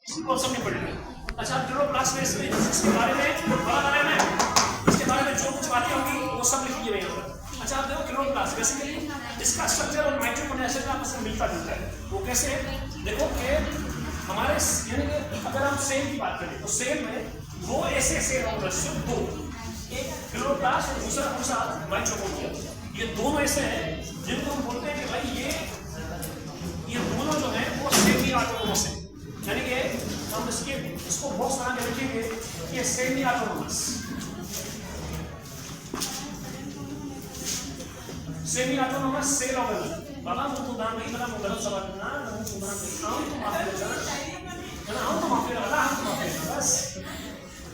इसी को सबने पढ़ लिया। अच्छा क्लोरोप्लास्ट में इसके बारे में इसके बारे में जो कुछ बातें होंगी वो सब लिख दिए यहाँ पर। अच्छा आप देखो क्लोरोप्लास्ट बेसिकली इसका स्ट्रक्चर और माइटोकॉन्ड्रिया से आपस में मिलता जुलता है। वो कैसे देखो कि हमारे यानी कि अगर हम सेल की बात करें तो सेल में दो ऐसे सेल होंगे, सिर्फ दो, एक क्लोरोप्लास्ट और दूसरा माइटोकॉन्ड्रिया। ये दोनों ऐसे हैं जिनको हम बोलते हैं कि भाई ये दोनों जो है वो सेमी ऑटोनोमस है। यानी कि हम इसको बॉक्स बना के रखेंगे कि सेमी ऑटोनोमस सेल ऑर्गेनिज्म। बाबा मुझे दान नहीं बना मुझे गलत सवाल ना मुझे दान नहीं आऊं तो माफी दे ना आऊं तो माफी दे बस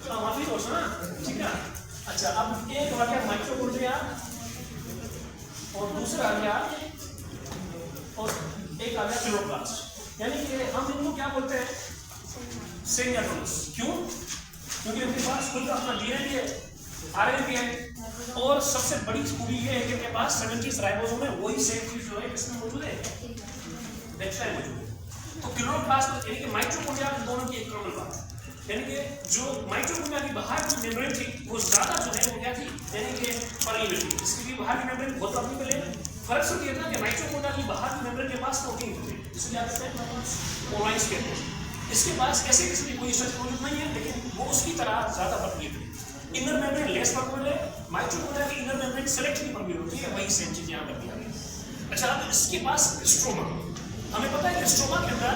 तो माफी दो ना, ठीक है। अच्छा अब एक वाक्य माइटोकॉन्ड्रिया और दूसरा आ गया और एक आ गया क्लोरोप्लास्ट। यानी कि हम इनको क्या बोलते हैं सेमी ऑटोनोमस। क्यों? क्योंकि उनके पास खुद अपना डीएनए है, आरएनए भी है और सबसे बड़ी खूबी ये है कि इनके पास 70 राइबोसोम है। वही सेम चीज जो है किसमें मौजूद है, नेक्स्ट मौजूद है। तो क्लोरोप्लास्ट यानी कि माइटोकॉन्ड्रिया दोनों की एक कॉमन बात है, यानी कि जो माइटोकॉन्ड्रिया की बाहर की मेम्ब्रेन थी वो ज्यादा जो है वो क्या थी, यानी कि परमीबल थी। इसकी बाहर की मेम्ब्रेन बहुत परमीबल है। फर्क सिर्फ ये था कि माइटोकॉन्ड्रिया की बाहर की मेम्ब्रेन के पास प्रोटीन होते हैं, जिसे क्या कहते हैं ओलाइंस कहते हैं। इसके पास ऐसे किसी की कोई स्ट्रक्चर मौजूद नहीं है, लेकिन वो उसकी तरह ज्यादा परमीबल है। इनर मेम्ब्रेन लेस परमीबल है, माइटोकॉन्ड्रिया की इनर मेम्ब्रेन सेलेक्टिवली परमीबल होती है। वही सेम चीज यहाँ पर दिया गया। अच्छा अब इसके पास स्ट्रोमा, हमें पता है कि स्ट्रोमा के अंदर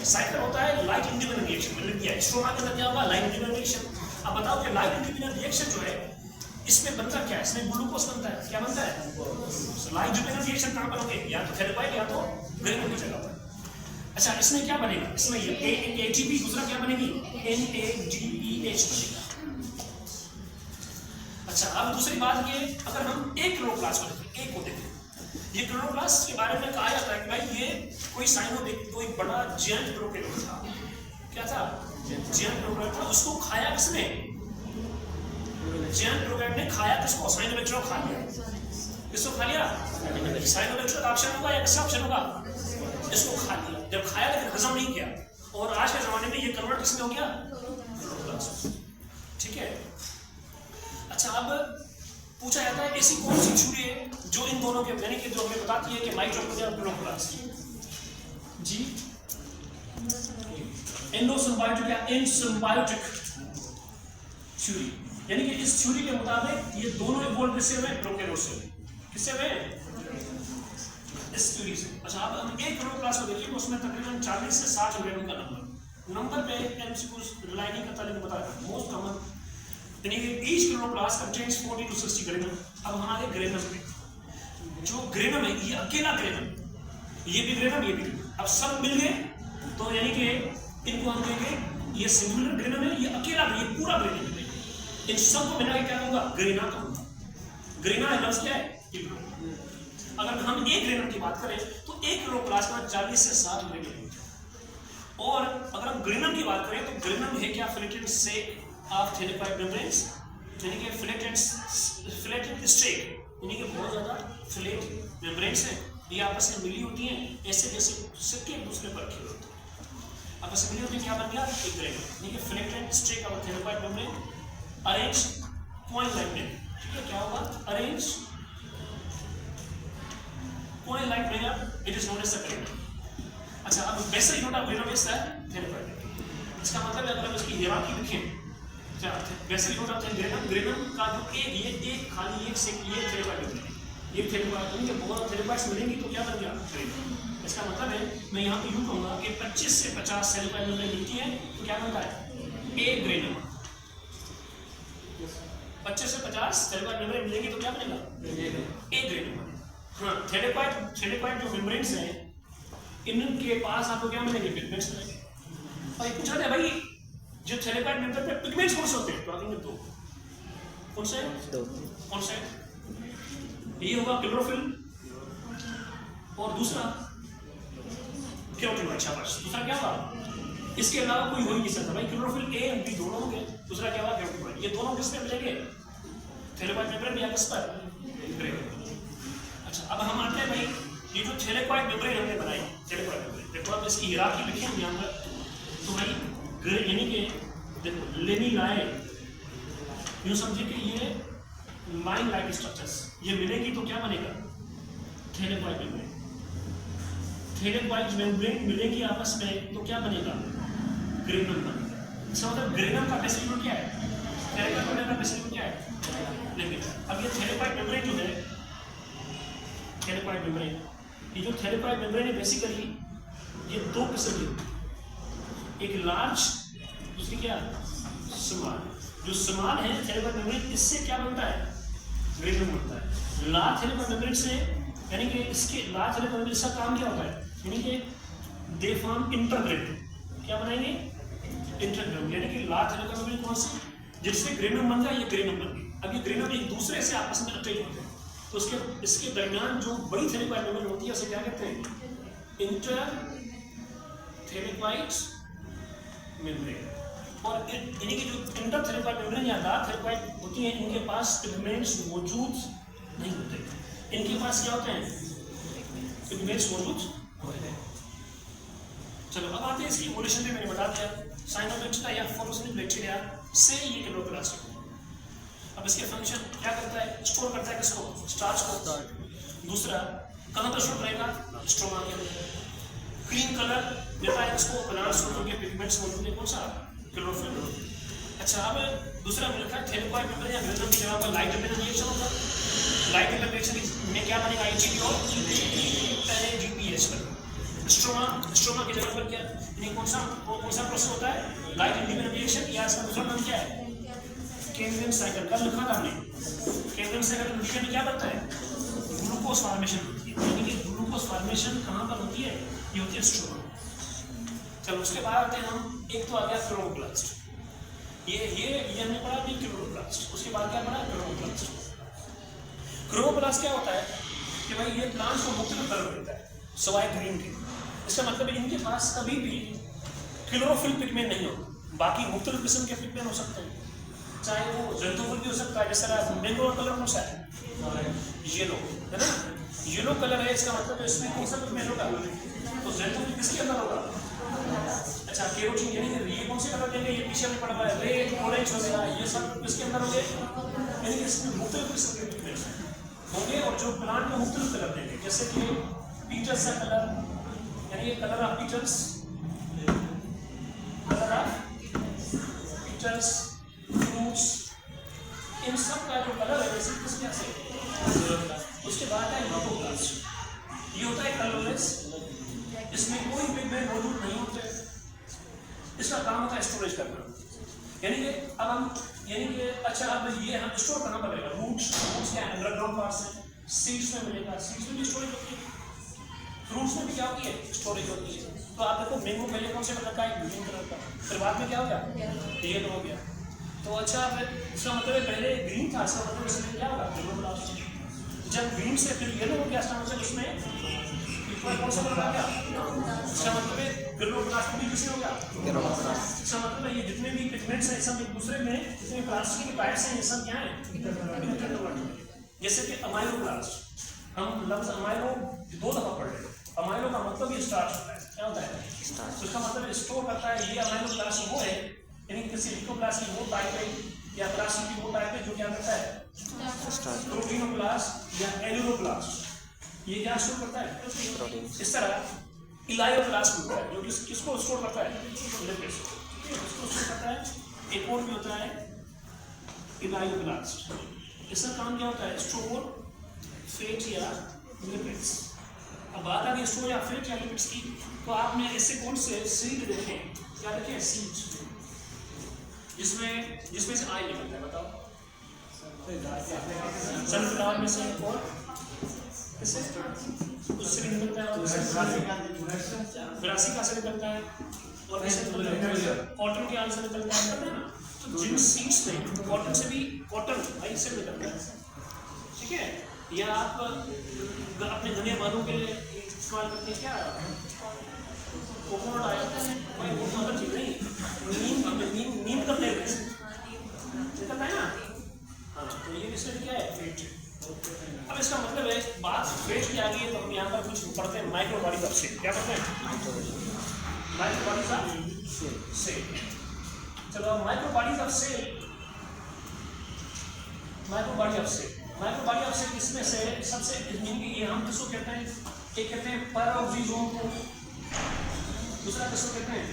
साइकिल होता है लाइट इंडिपेंडेंट रिएक्शन। मैंने दिया स्ट्रोमा के अंदर क्या होगा, लाइट इंडिपेंडेंट रिएक्शन। अब बताओ कि लाइट इंडिपेंडेंट रिएक्शन जो है इसमें बनता क्या है, इसमें ग्लूकोज बनता है। क्या बनता है, लाइट इंडिपेंडेंट रिएक्शन कहां पर होंगे, या तो थेरेपाइड या तो ग्रेनुल की जगह पर। अच्छा इसमें क्या बनेगा, इसमें ये एटीपी, दूसरा क्या बनेगी NADPH बनेगा। अच्छा अब दूसरी बात ये, अगर हम एक क्लोरोप्लास्ट को देखें, एक को देखें, ये क्लोरोप्लास्ट के बारे में कहा जाता है कि भाई ये कोई बड़ा जेंट प्रोकैरियोट था। क्या था, जेंट प्रोकैरियोट था। उसको खाया किसने, जेंट प्रोकैरियोट ने खाया किसको, साइनोबैक्टीरिया खा लिया। किसको खा लिया, साइनोबैक्टीरिया का ऑप्शन होगा या किसका ऑप्शन होगा, इसको खा लिया। जब खाया लेकिन हजम नहीं किया, और आज के जमाने में ये कन्वर्ट किसमें हो गया, क्लोरोप्लास्ट, ठीक है। अच्छा अब पूछा जाता है ऐसी कौन सी छुरी है जो इन दोनों के यानी कि जो हमें बताती है कि माइटोकॉन्ड्रिया और क्लोरोप्लास्ट जी एंडोसिम्बायोटिक या एंडसिम्बायोटिक छुरी। यानी कि इस छुरी के मुताबिक ये दोनों इवॉल्व किससे हुए, प्रोकैरियोट से। किससे हुए, इस छुरी से। अच्छा अब हम एक क्लोरोप्लास्ट को देखिए, उसमें तकरीबन 40 से 60 रेडियम का नंबर पे एमसीक्यूज रिलाई नहीं करता, लेकिन बता रहा मोस्ट कॉमन यानी कि each chloroplast contains 40 to 60 granum. अब हमारे ग्रेनम में जो ग्रेनम है ये अकेला ग्रेनम, ये भी ग्रेनम ये भी ग्रेनम, अब सब मिल गए तो यानी कि इनको हम कहेंगे ये सिंगुलर ग्रेनम है, ये अकेला ये पूरा ग्रेनम है। इन सबको मिला के क्या कहूँगा, ग्रेना कहूँगा। ग्रेना है लफ्ज़ क्या है, अगर हम एक ग्रेनम की बात करें तो एक क्लोरोप्लास्ट में 40 से 60 ग्रेनम। और अगर हम ग्रेनम की बात करें तो ग्रेनम है क्या, फ्लेटेड सेक ऑफ थेरेपाइड मेम्ब्रेन्स, यानी कि फ्लेटेड स्टेक, यानी कि बहुत ज़्यादा फ्लेट मेम्ब्रेन्स हैं, ये आपस में मिली होती हैं ऐसे जैसे सिक्के एक दूसरे पर रखे होते हैं। आपस में मिली होती है, क्या बन गया, एक ग्रेनम, यानी कि flattened stack of thylakoid membrane arrange coin like में, ठीक है। क्या होगा, अरेंज कॉइन लाइक में, it is known as the granum. अच्छा अब basic unit of granum is the thylakoid. इसका मतलब है अगर हम इसकी हायरार्की लिखें, basic unit of granum, granum का जो एक खाली एक से ये थेरेपाइड, ये थेरेपाइड के बहुत थेरेपाइड्स मिलेंगी तो क्या बन गया, ग्रेनम। इसका मतलब है मैं यहाँ पे यूँ कहूँगा कि 25 से 50 थेरेपाइड मेम्ब्रेन मिलती है तो क्या बनता है, एक ग्रेनम। 25 से 50 थेरेपाइड मेम्ब्रेन मिलेंगी तो क्या बनेगा, एक ग्रेनम। हाँ थेरेपाइड जो मेम्ब्रेन्स हैं इनके पास आपको क्या मिलेंगे, पिगमेंट्स मिलेंगे। और ये पूछा था भाई जो थेरेपाइड मेम्ब्रेन पे पिगमेंट्स कौन से होते हैं, तो आगे दो, कौन से दो, कौन से, ये होगा क्लोरोफिल और दूसरा केरोटिनॉइड। शाबाश, दूसरा क्या होगा, इसके अलावा कोई हो ही नहीं सकता भाई, क्लोरोफिल ए और बी दोनों होंगे, दूसरा क्या होगा, केरोटिनॉइड। ये दोनों किस में मिलेंगे, थेरेपाइड मेम्ब्रेन या किस पर, ग्रेनम। अच्छा अब हम आते हैं भाई ये जो थेरेपाइड मेम्ब्रेन हमने बनाई, थेरेपाइड मेम्ब्रेन देखो आप इसकी हायरार्की लिखी हम यहाँ पर, तो भाई यानी कि देखो लेनिलाए, यूँ समझिए कि ये लाइन लाइक स्ट्रक्चर्स ये मिलेगी तो क्या बनेगा? थैलेमॉइड मेम्ब्रेन। थैलेमॉइड मेम्ब्रेन मिलेगी आपस में तो क्या बनेगा? ग्रेनम बनेगा। इसका मतलब ग्रेनम का पेसिक्यूल क्या है? थैलेमॉइड का पेसिक्यूल क्या है? लेकिन अब ये थैलेमॉइड मेम्ब्रेन जो है, थैलेमॉइड मेम्ब्रेन, ये जो थैलेमॉइड मेम्ब्रेन है बेसिकली ये दो किस्म की, एक लार्ज, दूसरी क्या? स्मॉल। जो स्मॉल है थैलेमॉइड मेम्ब्रेन, इससे क्या बनता है? ग्रेनम बनता है। लार्ज थैलेमॉइड मेम्ब्रेन से, यानी कि इसके लार्ज थैलेमॉइड मेम्ब्रेन का काम क्या होता है? यानी कि दे फॉर्म इंटरग्रेनम। क्या बनाएंगे? इंटरग्रेनम। यानी कि लार्ज थैलेमॉइड मेम्ब्रेन कौन सी? जिससे ग्रेनम बन गया, ये ग्रेनम बन गई। अब ये ग्रेनम एक दूसरे से आपस में अटैच होते हैं, तो उसके इसके दरमियान जो बड़ी थैलेमॉइड मेम्ब्रेन होती है उसे क्या कहते हैं? Inter thylakoid membrane. और यानी कि जो इंटर थैलेमॉइड मेम्ब्रेन या लार्ज थैलेमॉइड होती है, इनके पास पिगमेंट्स मौजूद नहीं होते। इनके पास क्या होते हैं? पिगमेंट्स मौजूद होते हैं। चलो अब आते हैं इसकी इवोल्यूशन पे। मैंने बता दिया साइनोबैक्टीरिया या फोटोसिंथेटिक बैक्टीरिया से ये क्लोरोप्लास्ट। अब इसके फंक्शन क्या करता है? स्टोर करता है किसको? स्टार्च को। दूसरा कहाँ पर स्टोर करेगा? स्ट्रोमा के अंदर। ग्रीन कलर देता है इसको प्लांट्स को, क्योंकि पिगमेंट्स मौजूद है। कौन सा? क्लोरोफिल। अच्छा अब दूसरा मिल रखा है थैलेमॉइड मेम्ब्रेन या ग्रेनम की जगह पर लाइट एमिशन रिएक्शन होता है। लाइट एमिशन रिएक्शन में क्या बनेगा? IgG और NADPH पर। स्ट्रोमा की जगह पर क्या, यानी कौन सा प्रोसेस होता है? लाइट एमिशन रिएक्शन, या इसका दूसरा नाम क्या है? Cambrian cycle. कल लिखा था हमने, कैम्ब्रियन साइकिल कंडीशन में क्या बनता है? ग्लूकोज फॉर्मेशन होती है। यानी कि ग्लूकोज फॉर्मेशन कहाँ पर होती है? ये होती है स्ट्रोमा। चलो उसके बाद आते हैं हम, एक तो आ गया क्लोरोप्लास्ट। ये हमने पढ़ा भी क्लोरोप्लास्ट। उसके बाद क्या पढ़ा? क्लोरोप्लास्ट। क्लोरोप्लास्ट क्या होता है कि भाई ये प्लांट्स को मुख्तलिफ कलर देता है सवाए ग्रीन के। इसका मतलब इनके पास कभी भी क्लोरोफिल पिगमेंट नहीं होता। बाकी मुख्तलिफ किस्म के पिगमेंट हो सकते हैं, चाहे वो जंतुफुल भी हो सकता है। जैसे मैंगो का कलर कौन सा है? येलो, है ना? येलो कलर है, इसका मतलब इसमें कौन सा पिगमेंट होगा? तो जंतुफुल किसके अंदर होगा? अच्छा कैरोटीन। यानी कि ये कौन से कलर देंगे? ये पीछे में पड़ा हुआ है रेड, ऑरेंज वगैरह, ये सब किसके अंदर होंगे? यानी कि इसमें मुख्तलिफ किस्म के पिगमेंट्स होंगे। और जो प्लांट में मुख्तलिफ कलर देंगे, जैसे कि पीटल्स का कलर, यानी ये colour of petals, colour of petals, fruits, इन सब का जो कलर है वैसे किसके से? उसके बाद है ल्यूकोप्लास्ट। ये होता है कलरलेस, इसमें कोई पिगमेंट मौजूद नहीं होते। इसका काम होता है स्टोरेज करना। यानी कि अब हम, यानी कि अच्छा अब ये हम स्टोर करना पड़ेगा। रूट्स क्या है? अंडरग्राउंड पार्ट्स हैं। सीड्स में मिलेगा, सीड्स में भी स्टोरेज होती है। फ्रूट्स में भी क्या होती है? स्टोरेज होती है। तो आप देखो मैंगो पहले कौन से कलर का है? ग्रीन कलर का। फिर बाद में क्या हो गया? येलो हो गया। तो अच्छा फिर इसका मतलब पहले ग्रीन था, इसका मतलब इसमें क्या होगा? क्लोरोप्लास्ट। जब ग्रीन से फिर येलो हो गया, इसका मतलब इसमें कौन सा कलर आ गया? इसका मतलब क्लोरोप्लास्ट भी किससे हो गया? इसका मतलब ये जितने भी पिगमेंट्स हैं सब एक दूसरे में, जितने प्लास्टिक के पार्ट्स हैं ये सब क्या है? जैसे कि अमाइलोप्लास्ट। हम लफ्ज अमाइलो 2 दफा पढ़ रहे हैं। अमाइलो का मतलब ये स्टार्च होता है। क्या होता है? तो इसका मतलब स्टोर करता है। ये अमाइलोप्लास्ट वो है, यानी किसी लिकोप्लास्ट की वो टाइप है या प्लास्ट की वो टाइप है जो क्या करता है? प्रोटीनोप्लास्ट या एल्यूरोप्लास्ट। ये क्या स्टोर करता है? इस तरह इलायोप्लास्ट होता है जो किसको स्टोर करता है? लिपिड्स को। इसको स्टोर करता है। एक और भी होता है इलायोप्लास्ट। इसका काम क्या होता है? स्टोर फैट या लिपिड्स। अब बात आ गई स्टोर या फैट या लिपिड्स की, तो आपने इससे कौन से सीड देखे? क्या देखे? सीड, जिसमें से ऑयल निकलता है। बताओ। सनफ्लावर में से और इससे उससे भी निकलता है, ग्रासी का से निकलता है, और कैसे निकलता है? कॉटन के आल से निकलता है ना। तो जिन सीड्स में कॉटन से भी, कॉटन भाई से निकलता है, ठीक है? या आप अपने घने बालों के लिए इस्तेमाल करते हैं क्या? Coconut oil. भाई वो तो चीज नहीं, नीम का तेल निकलता है ना। हाँ, तो ये इसमें क्या है? फेट। अब इसका मतलब है बात फेट की आ गई है, तो हम यहाँ पर कुछ पढ़ते हैं माइक्रो बॉडी का। क्या पढ़ते हैं? माइक्रो बॉडी का सेल। चलो micro bodies of cell, micro body of cell, micro body of cell इसमें से सबसे ये हम किसको कहते हैं, एक कहते हैं पैराऑक्सीजोम को, दूसरा किसको कहते हैं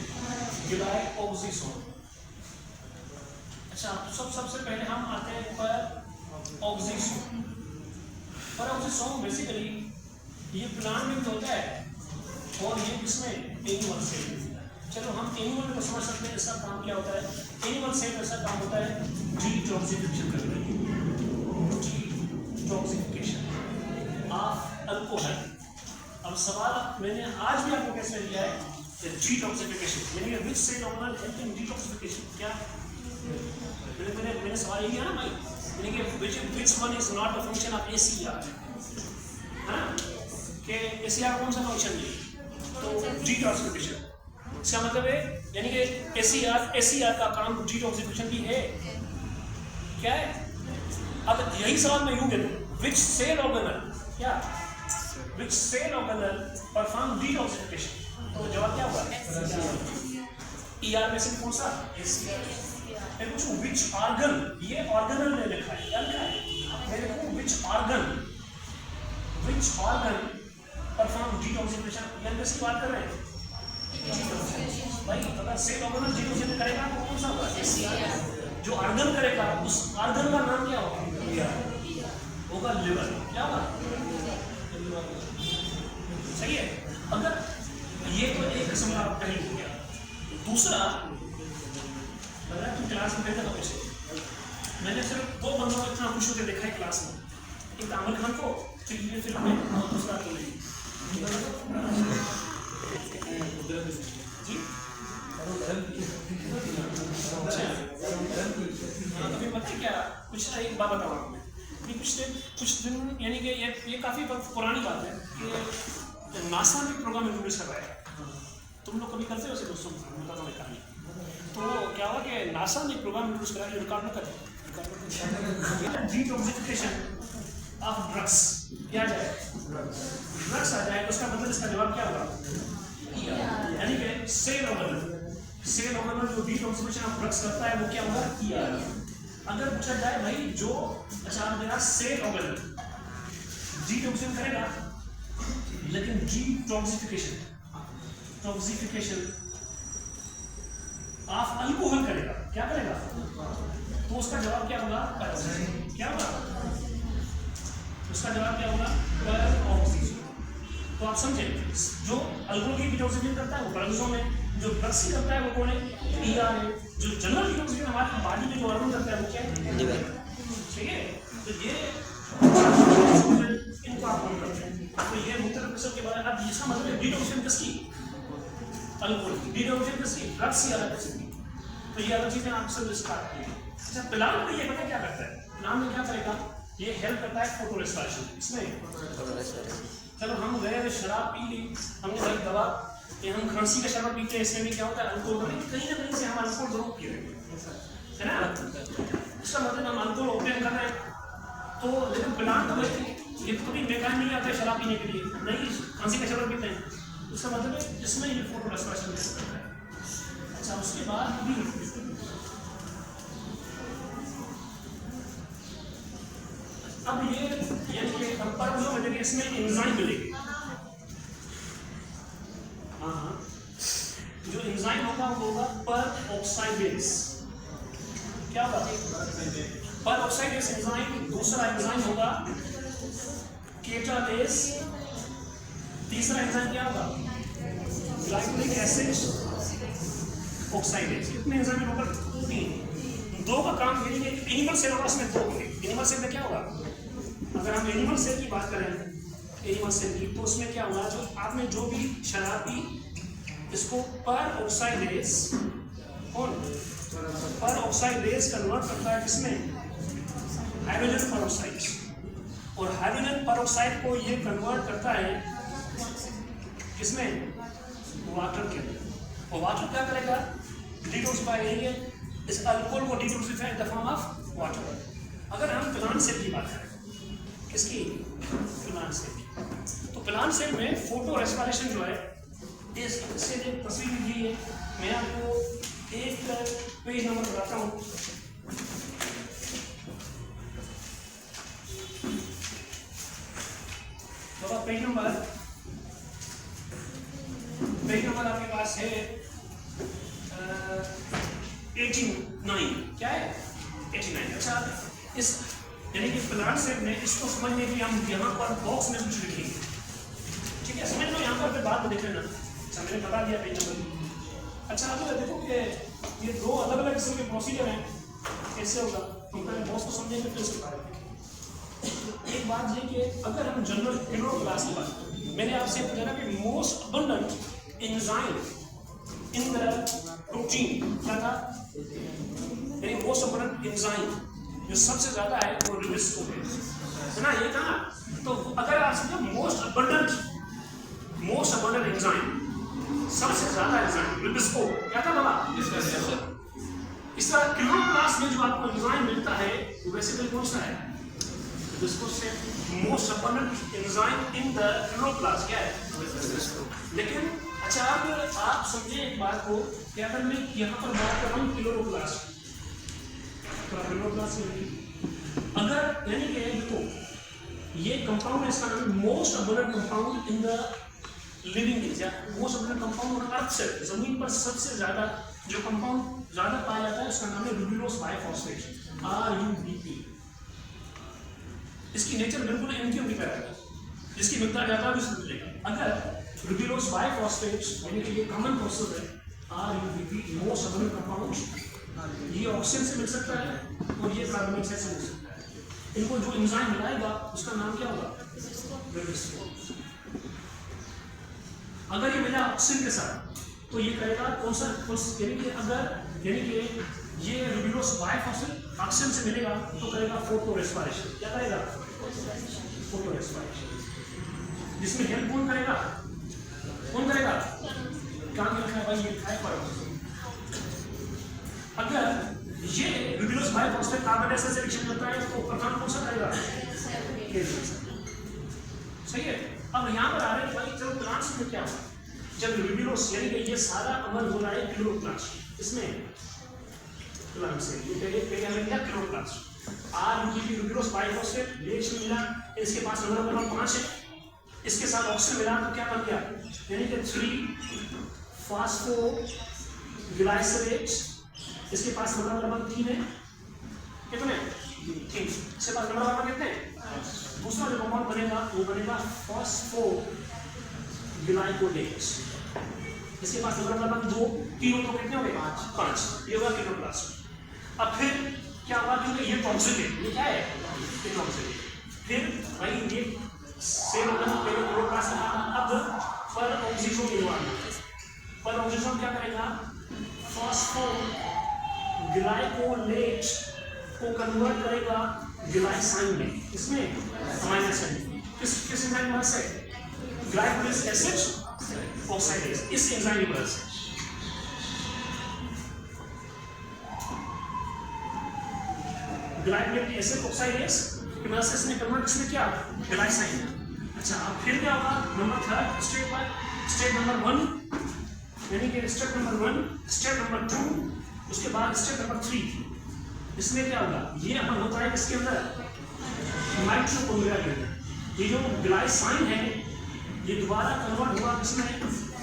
ग्लाइकोऑक्सीजोम। अच्छा तो सबसे पहले हम आते हैं पैराऑक्सीजोम। पैराऑक्सीजोम बेसिकली ये प्लांट में भी होता है और ये किसमें एनिमल सेल। चलो हम एनिमल को समझ सकते हैं इसका काम क्या होता है। एनिमल सेल का ऐसा काम होता है डिटॉक्सिफिकेशन करना, डिटॉक्सिफिकेशन ऑफ अल्कोहल। अब सवाल मैंने आज भी आपको कैसे दिया है डिटॉक्सिफिकेशन, यानी विच सेल ऑर्गेनल हेल्पिंग डिटॉक्सिफिकेशन। क्या मैंने सवाल ये किया ना भाई, यानी कि which one is not a function of ACR, हाँ कि ACR कौन सा फंक्शन है, तो डिटॉक्सिफिकेशन। इसका मतलब है यानी कि ACR का काम डिटॉक्सिफिकेशन भी है। क्या है, अब यही सवाल मैं यूं कहूं, विच सेल ऑर्गेनल, क्या विच सेल ऑर्गेनल परफॉर्म डिटॉक्सिफिकेशन, तो जवाब क्या होगा ER में से कौन सा ACR। मैं पूछूं विच ऑर्गन, ये ऑर्गेनल में लिखा है, क्या लिखा है, मैं लिखूं विच ऑर्गन परफॉर्म डिटॉक्सिफिकेशन, यानी किसकी बात कर रहे हैं भाई। अगर सेल ऑर्गेनल डिटॉक्सिफिकेशन करेगा तो कौन सा होगा ACR। जो ऑर्गन करेगा उस ऑर्गन का नाम क्या होगा होगा लिवर। क्या होगा, सही है। अगर ये तो एक किस्म का पहलू हो गया। दूसरा अगर तुम क्लास में बैठे कैसे, मैंने सिर्फ 2 बंदों को इतना खुश होकर देखा है क्लास में, एक आमिर खान को, फिर में और दूसरा तो नहीं जी। अभी पता है क्या, कुछ एक बात बताऊँ आपको, कुछ दिन यानी कि ये काफ़ी पुरानी बात है कि नासा ने प्रोग्राम इंट्रोड्यूस करवाया है। तुम लोग कभी करते हो वैसे दोस्तों, बताता हूँ कहानी। तो क्या हुआ कि नासा ने प्रोग्राम इंट्रोड्यूस कराया, रिकॉर्ड में करते डिटॉक्सिफिकेशन ऑफ ड्रग्स। क्या जाए ड्रग्स आ जाए, उसका मतलब इसका जवाब क्या होगा, यानी कि सेल ऑर्गेनल जो डिटॉक्सिफिकेशन ऑफ ड्रग्स करता है वो क्या होगा ER। अगर पूछा जाए भाई जो अच्छा मेरा सेल ऑर्गेनल डिटॉक्सिफिकेशन करेगा, लेकिन डिटॉक्सिफिकेशन ऑफ अल्कोहल करेगा, क्या करेगा, तो उसका जवाब क्या होगा, क्या होगा, उसका जवाब क्या होगा पैराऑक्सीजोम। तो आप समझे, जो अल्कोहल की डिटॉक्सिफिकेशन करता है वो पैराऑक्सीजोम है, जो ड्रग्स की करता है वो कौन है ER है, जो जनरल डिटॉक्सिफिकेशन हमारी बॉडी में जो ऑर्गन करता है वो क्या है लिवर। ठीक है, तो ये इनको आप कौन करते हैं, तो ये मुख्तलिफ किस्म के बारे में। अब इसका मतलब है डिटॉक्सिफिकेशन किसकी, अल्कोहल की, डिटॉक्सिफिकेशन किसकी, ड्रग्स की अलग किस्म की। तो ये अलग चीज़ें आपसे डिस्कस की। अच्छा प्लांट में ये पता क्या करता है, प्लांट में क्या करेगा, ये हेल्प करता है फोटो रेस्पिरेशन। इसमें चलो हम गए शराब पी ली, हमने भाई दवा, ये हम खांसी का शरबत पीते हैं, इसमें भी क्या होता है अल्कोहल, कहीं ना कहीं से हम अल्कोहल जरूर पी रहे हैं, है ना। इसका मतलब हम अल्कोहल ओपन कर रहे हैं। तो लेकिन प्लांट तो भाई ये तो कभी बेकार नहीं आता है शराब पीने के लिए, नहीं खांसी का शरबत पीते हैं, उसका मतलब है इसमें ये फोटो रेस्पिरेशन करता है। अच्छा उसके बाद भी अब ये यानी कि कंपाउंड में देखिए इसमें एंजाइम मिलेगी। हाँ जो एंजाइम होगा वो होगा परऑक्साइडेज। क्या होगा परऑक्साइडेज एंजाइम। दूसरा एंजाइम होगा केटालेज। तीसरा एंजाइम क्या होगा ग्लाइकोलिक एसिड ऑक्साइडेज। इतने एंजाइम होगा 3। 2 का काम ये है कि एनिमल सेल होगा, उसमें 2 होंगे। एनिमल सेल में क्या होगा, अगर हम एनिमल सेल की बात करें एनिमल सेल की, तो उसमें क्या होगा, जो आपने जो भी शराब पी इसको परऑक्साइडेज कन्वर्ट करता है किसमें, हाइड्रोजन परऑक्साइड। और हाइड्रोजन परऑक्साइड को ये कन्वर्ट करता है किसमें, वाटर के अंदर। और वाटर क्या करेगा, डिटॉक्सिफाई करेंगे इस अल्कोहल को, detoxify in the form of water. अगर हम प्लांट सेल की बात करें, किसकी, प्लांट सेल की, तो प्लांट सेल में फोटो रेस्पिरेशन जो है, इससे एक तस्वीर ली है मैं आपको एक पेज नंबर बताता हूँ। तो पेज नंबर आपके पास है 89। क्या है 89? अच्छा, इस यानी कि प्लान सेट में इसको समझने के लिए हम यहाँ पर बॉक्स में कुछ लिखेंगे, ठीक है? समझ लो, यहाँ पर बात देख लेना। अच्छा, मैंने बता दिया पेज नंबर। अच्छा, अब देखो कि ये दो अलग अलग किस्म के प्रोसीजर हैं, कैसे होगा हम पहले बॉक्स को समझेंगे फिर इसके बारे में। एक बात ये कि अगर हम जनरल किलो क्लास की बात, मैंने आपसे पूछा ना कि most abundant enzyme in the protein क्या था, यानी मोस्ट अबंडेंट एंजाइम जो सबसे ज्यादा है वो रिबिस्को है ना, ये था ना। तो अगर आप समझो मोस्ट अबंडेंट एंजाइम, सबसे ज्यादा एंजाइम रिबिस्को क्या था बाबा? इस तरह किलो क्लास में जो आपको एंजाइम मिलता है वो वैसे कोई कौन सा है? रिबिस्को से most abundant enzyme in the kilo class क्या है? लेकिन अच्छा, अब आप समझे एक बात को कि अगर मैं यहाँ पर बात कर रहा हूँ किलो क्लास, तो किलो क्लास में अगर यानी कि देखो ये कंपाउंड है, इसका नाम most abundant compound in the living things, या मोस्ट अबंडेंट कंपाउंड अर्थ से जमीन पर सबसे ज्यादा जो कंपाउंड ज्यादा पाया जाता है उसका नाम है रूबिलोस बाइफॉस्फेट, RUBP। इसकी नेचर बिल्कुल इनके ऊपर है, जिसकी मिकदार ज्यादा भी उसमें मिलेगा। अगर रूबिलोस बाइफॉस्फेट यानी कि ये कॉमन प्रोसेस है RUBP, मोस्ट अबंडेंट कंपाउंड, ये ऑक्सीजन से मिल सकता है और ये कार्बन डाइऑक्साइड से मिल सकता है। इनको जो एंजाइम मिलाएगा उसका नाम क्या होगा? रिबिस्को। अगर ये मिला ऑक्सीजन के साथ तो ये करेगा कौन सा, यानी कि अगर यानी कि ये रूबिलोस बाइफॉस्फेट ऑक्सीजन से मिलेगा तो करेगा फोटो रेस्पिरेशन। क्या करेगा? Photo respiration. जिसमें हेल्प कौन करेगा? काम लिखा है भाई, ये लिखा है पर अगर ये रूबिलोस बाइफॉस्फेट कार्बन डाइऑक्साइड से रिएक्शन करता है तो प्रथम कौन सा करेगा? सही है। अब यहाँ पर आ रहे हैं भाई, चलो प्लांट्स में क्या होगा जब रूबिलोस यानी कि ये सारा अमल हो रहा है किलो प्लांट्स, इसमें प्लांट से ये पहले हमें मिला किलो plants RUBP ribulose biphosphate reaction मिला, इसके पास नंबर 5 है, इसके साथ ऑक्सीजन मिला तो क्या बन गया? यानी कि 3-फॉस्फोग्लाइसरेट, इसके पास नंबर 3 है। कितने? 3। इसके पास नंबर कितने? दूसरा जो कंपाउंड बनेगा वो बनेगा फॉस्फोग्लाइकोलेट, इसके पास नंबर 2। तीनों तो कितने हो गए? 5। ये होगा किलो क्लास। अब फिर क्या हुआ? क्योंकि ये टॉक्सिक है, ये क्या है? ये टॉक्सिक है। फिर भाई ये सेल होगा पहले किलो क्लास में। अब पर ऑक्सीजन क्या करेगा? फॉस्फोग्लाइकोलेट को कन्वर्ट करेगा ग्लाइसाइन में, इसमें अमीनो एसिड। किस एंजाइम की मदद से? ग्लाइकोलिक एसिड ऑक्साइडेज, इस एंजाइम की मदद से। ग्लाइकोलिक एसिड ऑक्साइडेज की मदद से इसने कन्वर्ट किसमें किया? ग्लाइसाइन। अच्छा, अब फिर क्या होगा? नंबर 3 स्टेप पर, स्टेप नंबर 1 यानी कि स्टेप नंबर 1, स्टेप नंबर 2, उसके बाद स्टेप नंबर 3। इसमें क्या होगा? ये अमल होता है इसके अंदर माइटोकॉन्ड्रिया के अंदर। ये जो ग्लाइसाइन है ये दोबारा कन्वर्ट हुआ इसमें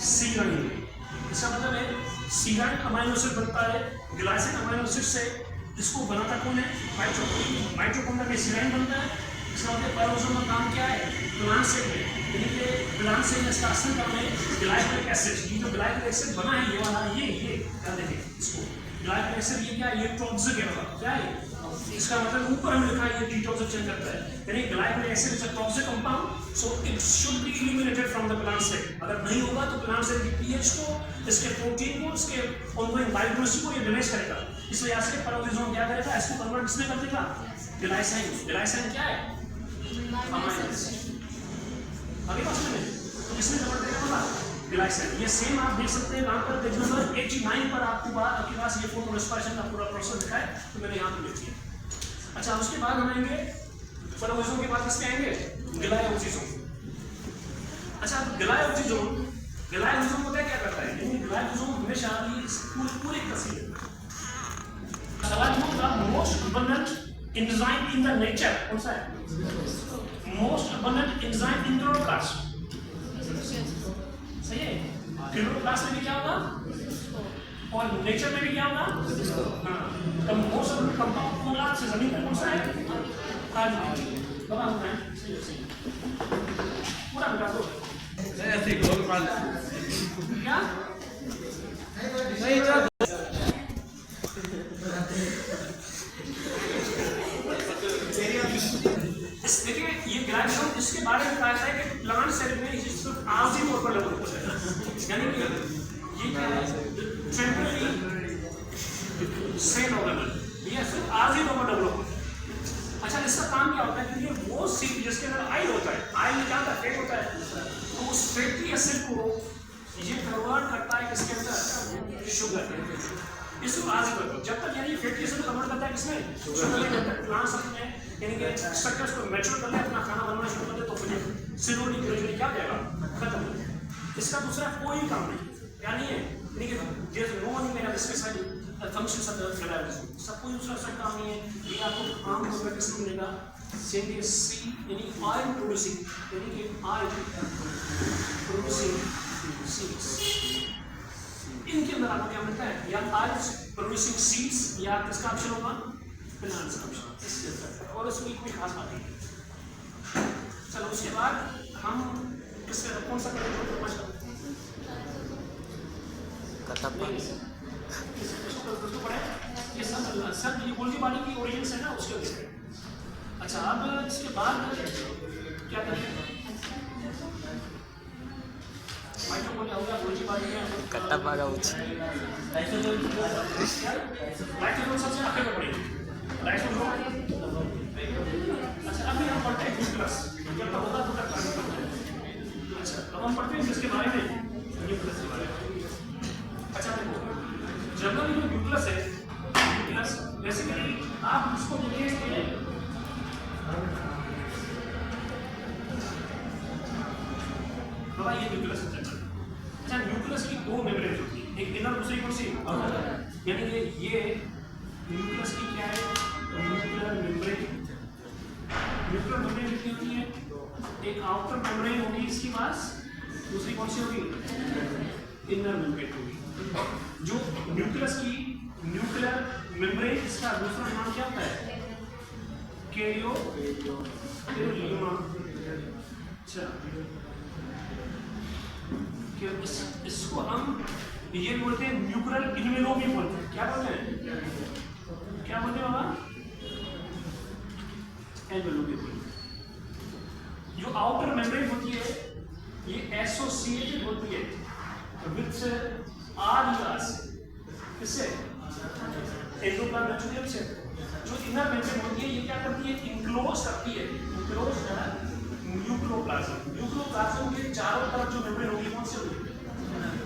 सीराइन में। इसका मतलब है सीराइन अमीनो एसिड बनता है ग्लाइसिन अमीनो एसिड से। इसको बनाता कौन है? माइटोकॉन्ड्रिया। माइटोकॉन्ड्रिया में सीराइन बनता है। इसका मतलब पायरोसोम का काम क्या है? प्लांट सेल में, यानी कि प्लांट सेल में इसका असल काम है ग्लाइकोलिक एसिड। ये जो ग्लाइकोलिक एसिड बना है ये वाला, ये क्या देखें इसको, ग्लाइकोलिक एसिड ये क्या है? ये टॉक्सिक है। क्या है? इसका मतलब ऊपर में लिखा है ये डिटॉक्सिफिकेशन करता है, यानी glycolic acid is a toxic compound, so it should be eliminated from the plant cell. अगर नहीं होगा तो प्लांट सेल की पीएच को, इसके प्रोटीन को, इसके ऑनगोइंग बायोकेमिस्ट्री को ये डैमेज करेगा। इस वजह से पैरोक्सिजोम क्या करेगा? इसको कन्वर्ट किसमें कर देगा? ग्लाइसाइन। ग्लाइसाइन क्या है? Amino acid. अभी बात में तो किसमें कन्वर्ट करेगा? ग्लाइसाइन। ये सेम आप देख सकते हैं वहां पर पेज नंबर 89 पर आपके पास ये फोटो रेस्पिरेशन का पूरा प्रोसेस दिखा है, तो मैंने यहाँ पे लिख दिया। अच्छा, उसके बाद हम आएंगे पैरोक्सिजोम के बाद किसके आएंगे? ग्लाइकोलिसिस। अच्छा, ग्लाइकोलिसिस ग्लाइकोसोम होता है क्या करता है, यानी ग्लाइकोसोम हमेशा ये पूरे तस्वीर सवाल होगा most abundant enzyme in the nature कौन सा है, मोस्ट अबंडेंट एंजाइम इन क्लोरोप्लास्ट, सही है। क्लोरोप्लास्ट में भी क्या होगा और नेचर में भी क्या होगा, हाँ तो मोस्ट अबंडेंट कंपाउंड कौन से जमीन पर कौन सा है, कार्बन। पता होता है सही पूरा बता दो ऐसे ग्लोबल क्या नहीं जा देखिए ये ग्लाइकोसोम इसके बारे में कहा है कि प्लांट सेल में इसे सिर्फ आर्जी तौर पर डेवलप होता है, यानी कि ये क्या है टेम्पररी सेल ऑर्गेनल, ये सिर्फ आर्जी तौर पर डेवलप होता है। अच्छा इसका काम क्या होता है, क्योंकि वो सील जिसके अंदर आयल होता है, आयल में क्या होता है फैट होता है, तो उस फैटी एसिड को ये कन्वर्ट करता है किसके अंदर, शुगर, इसको आज जब तक यानी फैटी एसिड को कन्वर्ट करता है किसमें, शुगर में, जब तक प्लांट्स अपने यानी कि स्ट्रक्चर्स को मैच्योर कर ले अपना खाना बनाना शुरू कर दे तो फिर सिलोडी ग्रेजुअली क्या हो जाएगा, खत्म हो जाएगा। इसका दूसरा कोई काम नहीं, क्या नहीं है, यानी कि देयर इज नो वन मेरा स्पेसिफाइड फंक्शंस ऑफ द ग्लाइकोसोम, सब कोई दूसरा सब काम नहीं है। ये आपको आम तौर पर किसमें मिलेगा, सेंडी सी यानी ऑयल प्रोड्यूसिंग, यानी कि ऑयल प्रोड्यूसिंग सीड्स, इनके अंदर आपको क्या मिलता है, या ऑयल प्रोड्यूसिंग सीड्स या किसका ऑप्शन होगा, प्लांट्स का ऑप्शन, इसके अंदर, और उसमें कोई खास बात नहीं है। चलो उसके बाद हम किसका कौन सा करेंगे, ये सब ये गोल्डी बाडी की ओरिजिन है ना उसके लिए। अच्छा अब इसके बाद क्या करें, माइक्रो बोला होगा गोल्डी बाडी में कट्टापागा उच्च लाइटोजोम सबसे आखिर में पड़ेगी लाइटोजोम। अच्छा अभी हम पढ़ते हैं न्यूक्लियस, जब तक होगा तब तक काम करते हैं। अच्छा अब हम पढ़ते हैं इसके बारे में, न्यूक्लियस के बारे में। अच्छा देखो जनरली जो न्यूक्लियस है, न्यूक्लियस बेसिकली आप उसको देखिए बाबा ये न्यूक्लियस है जनरल। अच्छा न्यूक्लियस की दो मेम्ब्रेन होती है, एक इनर दूसरी कौन सी, यानी कि ये न्यूक्लियस की क्या है, न्यूक्लियर मेम्ब्रेन, न्यूक्लियर मेम्ब्रेन कितनी होती है, एक आउटर मेम्ब्रेन होगी इसके पास, दूसरी कौन सी होगी, इनर मेम्ब्रेन होगी। जो न्यूक्लियस की न्यूक्लियर मेम्ब्रेन, इसका दूसरा नाम क्या होता है, कैरियोलिमा। अच्छा इसको हम ये बोलते हैं न्यूक्लियर इन्वेलोपी बोलते हैं, क्या बोलते हैं, क्या बोलते हैं बाबा, एन्वेलोपी बोलते हैं। जो आउटर मेम्ब्रेन होती है ये एसोसिएटेड होती है विद आर्गास, किससे, एंडोप्लाज्म रेटिकुलम से। जो इनर मेम्ब्रेन होती है ये क्या करती है, इनक्लोज करती है, इनक्लोज है न्यूक्लियोप्लाज्म, न्यूक्लियोप्लाज्म के चारों तरफ जो मेम्ब्रेन होगी कौन सी होगी।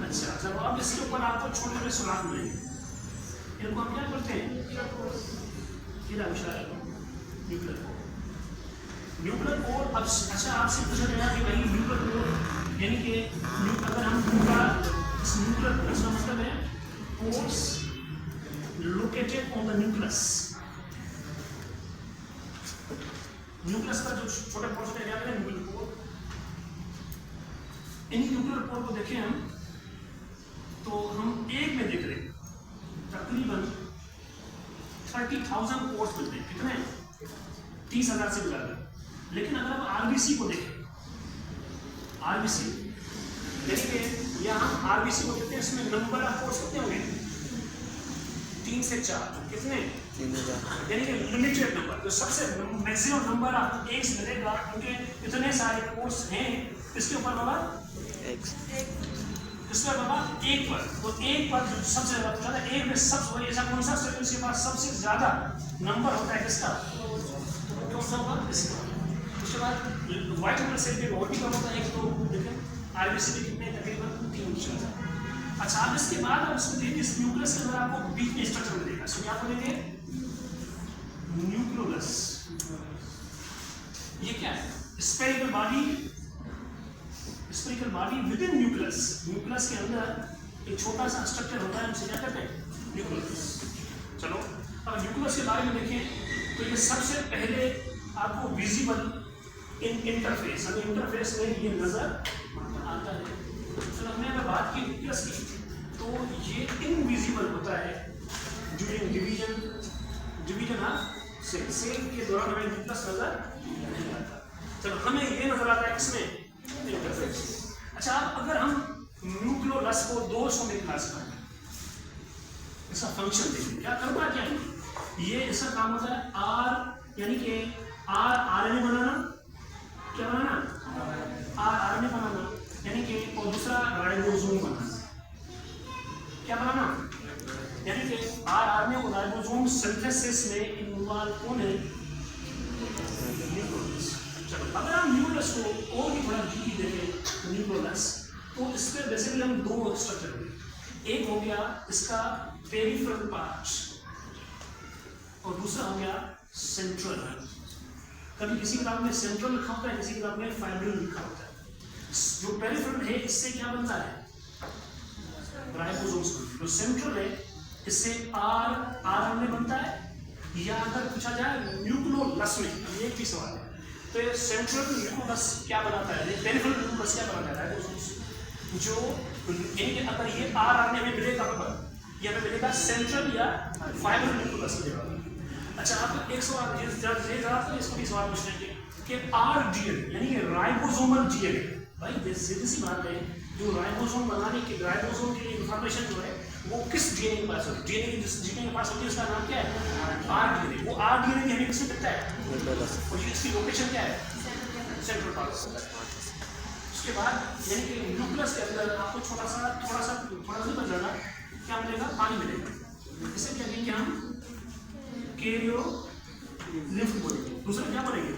अच्छा चलो अब इसके ऊपर आपको छोटे छोटे सुराख मिलेंगे, इनको हम क्या बोलते हैं, ये न्यूक्लियर कोर, न्यूक्लियर कोर। अब अच्छा आपसे पूछा गया कि भाई न्यूक्लियर कोर यानी कि अगर हम न्यूक्लियर इसका मतलब है course located on the nucleus, nucleus का जो छोटे पोर्शन एरिया में nuclear core, in nuclear core को देखें हम तो हम एक में देख रहे हैं तकरीबन 30,000 कोर्स मिलते हैं, कितने 30,000 से ज्यादा। लेकिन अगर हम आरबीसी को देखें, आरबीसी देखिए यहाँ आरबीसी को देखते हैं, इसमें नंबर ऑफ कोर्स कितने होंगे, 3 से 4, कितने, यानी कि लिमिटेड नंबर, जो सबसे मैक्सिमम नंबर ऑफ एग्स मिलेगा क्योंकि इतने सारे कोर्स हैं। इसके ऊपर बाबा इसके बाबा एक पर, तो एक पर जो सबसे ज्यादा एक में सबसे ऐसा कौन सा सेल इसके पास सबसे ज्यादा नंबर होता है किसका, कौन सा होगा, इसका। उसके बाद व्हाइट ब्लड सेल पे और भी कम होता है, एक तो देखें आरबीसी में कितने तकरीबन 3। अच्छा अब इसके बाद हम इसको देखिए, इस न्यूक्लियस के अंदर आपको बीच में स्ट्रक्चर मिलेगा, इसको क्या बोलेंगे, न्यूक्लियस। ये क्या है, spherical body, spherical body with in nucleus, nucleus के अंदर एक छोटा सा स्ट्रक्चर होता है, उसे क्या कहते हैं, न्यूक्लियस। चलो अब न्यूक्लियस के बारे में देखें तो ये सबसे पहले आपको विजिबल इंटरफेस, हमें इंटरफेस में ये नजर आता है। चलो हमने अगर बात की न्यूक्लियस की तो ये इनविजिबल होता है ड्यूरिंग डिवीजन ऑफ सेल के दौरान हमें न्यूक्लियस नजर नहीं आता। चलो हमें ये नजर आता है इसमें इंटरफेस। अच्छा अब अगर हम न्यूक्लियोलस को दो हिस्सों में क्लासिफाई करें, इसका फंक्शन देखिए क्या करता क्या है, ये इसका काम होता है आर यानी कि आरएनए बनाना, क्या बनाना, आरएनए बनाना, यानी कि और दूसरा राइबोसोम बनाना, क्या बनाना, यानी कि आरएनए और राइबोसोम सिंथेसिस में इन्वॉल्व कौन है, न्यूक्लियोलस। चलो अगर हम न्यूक्लियोलस को और भी थोड़ा डीपली देखें न्यूक्लियोलस तो इसके बेसिकली हम दो स्ट्रक्चर हैं, एक हो गया इसका पेरिफेरल पार्ट और दूसरा हो गया सेंट्रल। कभी किसी किताब में सेंट्रल लिखा होता है, किसी किताब में फाइब्रिल लिखा होता है। जो पेरिफेरल है इससे क्या बनता है, राइबोसोम्स। जो सेंट्रल है इससे आरएनए बनता है, या अगर पूछा जाए न्यूक्लियोलस में, ये एक भी सवाल है, तो ये सेंट्रल न्यूक्लियोलस क्या बनाता है, पेरिफेरल न्यूक्लियोलस क्या बनाता है, राइबोसोम्स। जो अगर ये आरएनए में मिलेगा या में मिलेगा सेंट्रल या फाइब्रिल न्यूक्लियोलस मिलेगा। अच्छा आप एक सवाल इसको भी सवाल पूछ लेंगे कि आरडीएनए यानी कि राइबोसोमल डीएनए, भाई सीधी सी बात है, जो राइबोसोम बनाने की राइबोसोम की इंफॉर्मेशन जो है वो किस डीएनए के पास होती है, डीएनए की जिस डीएनए के पास होती है उसका नाम क्या है, आरडीएनए। वो आरडीएनए हमें किसमें मिलता है और इसकी लोकेशन क्या है, सेंट्रल पार्ट। उसके बाद यानी कि न्यूक्लियस के अंदर आपको थोड़ा सा नहीं बच जाना, क्या मिलेगा, पानी मिलेगा। इसे क्या कहेंगे हम, कैरियो लिम्फ बोलेंगे। दूसरा क्या बोलेंगे,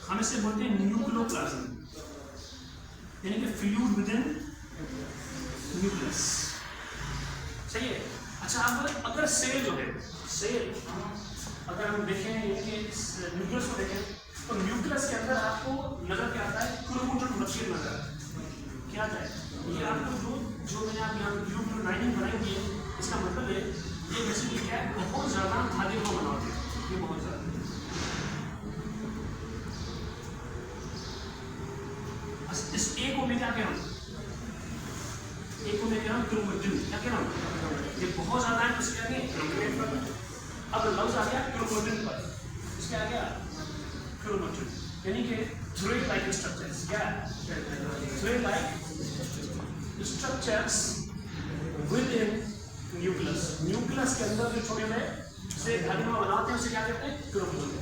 हम इसे बोलते हैं न्यूक्लियोप्लाज्म, यानी कि फ्लूइड विद इन न्यूक्लियस। सही है। अच्छा अब अगर सेल जो है, सेल अगर हम देखें यानी कि न्यूक्लियस को देखें तो न्यूक्लियस के अंदर आपको नजर क्या आता है, क्रोमोसोम मशीन नजर आता है। क्या आता है, ये आपको जो मैंने आप यहाँ न्यूक्लियर लाइनिंग बनाई हुई है, इसका मतलब है ये बेसिकली क्या है, बहुत ज़्यादा धागे को बनाते हैं, ये बहुत ज़्यादा। इस ए को मैं क्या कह रहा हूँ, ए को मैं कह रहा हूँ क्रोमैटिन, क्या कह रहा हूँ, ये बहुत ज़्यादा है, उसके आगे क्रोमैटिन पर। अब लफ्ज़ आ गया क्रोमैटिन पर, इसके आ गया क्रोमैटिन, यानी कि थ्रेड लाइक स्ट्रक्चर्स, क्या thread like structures with in nucleus. Nucleus के अंदर जो छोटे छोटे से धागे बनाते हैं उसे क्या कहते हैं, क्रोमैटिन।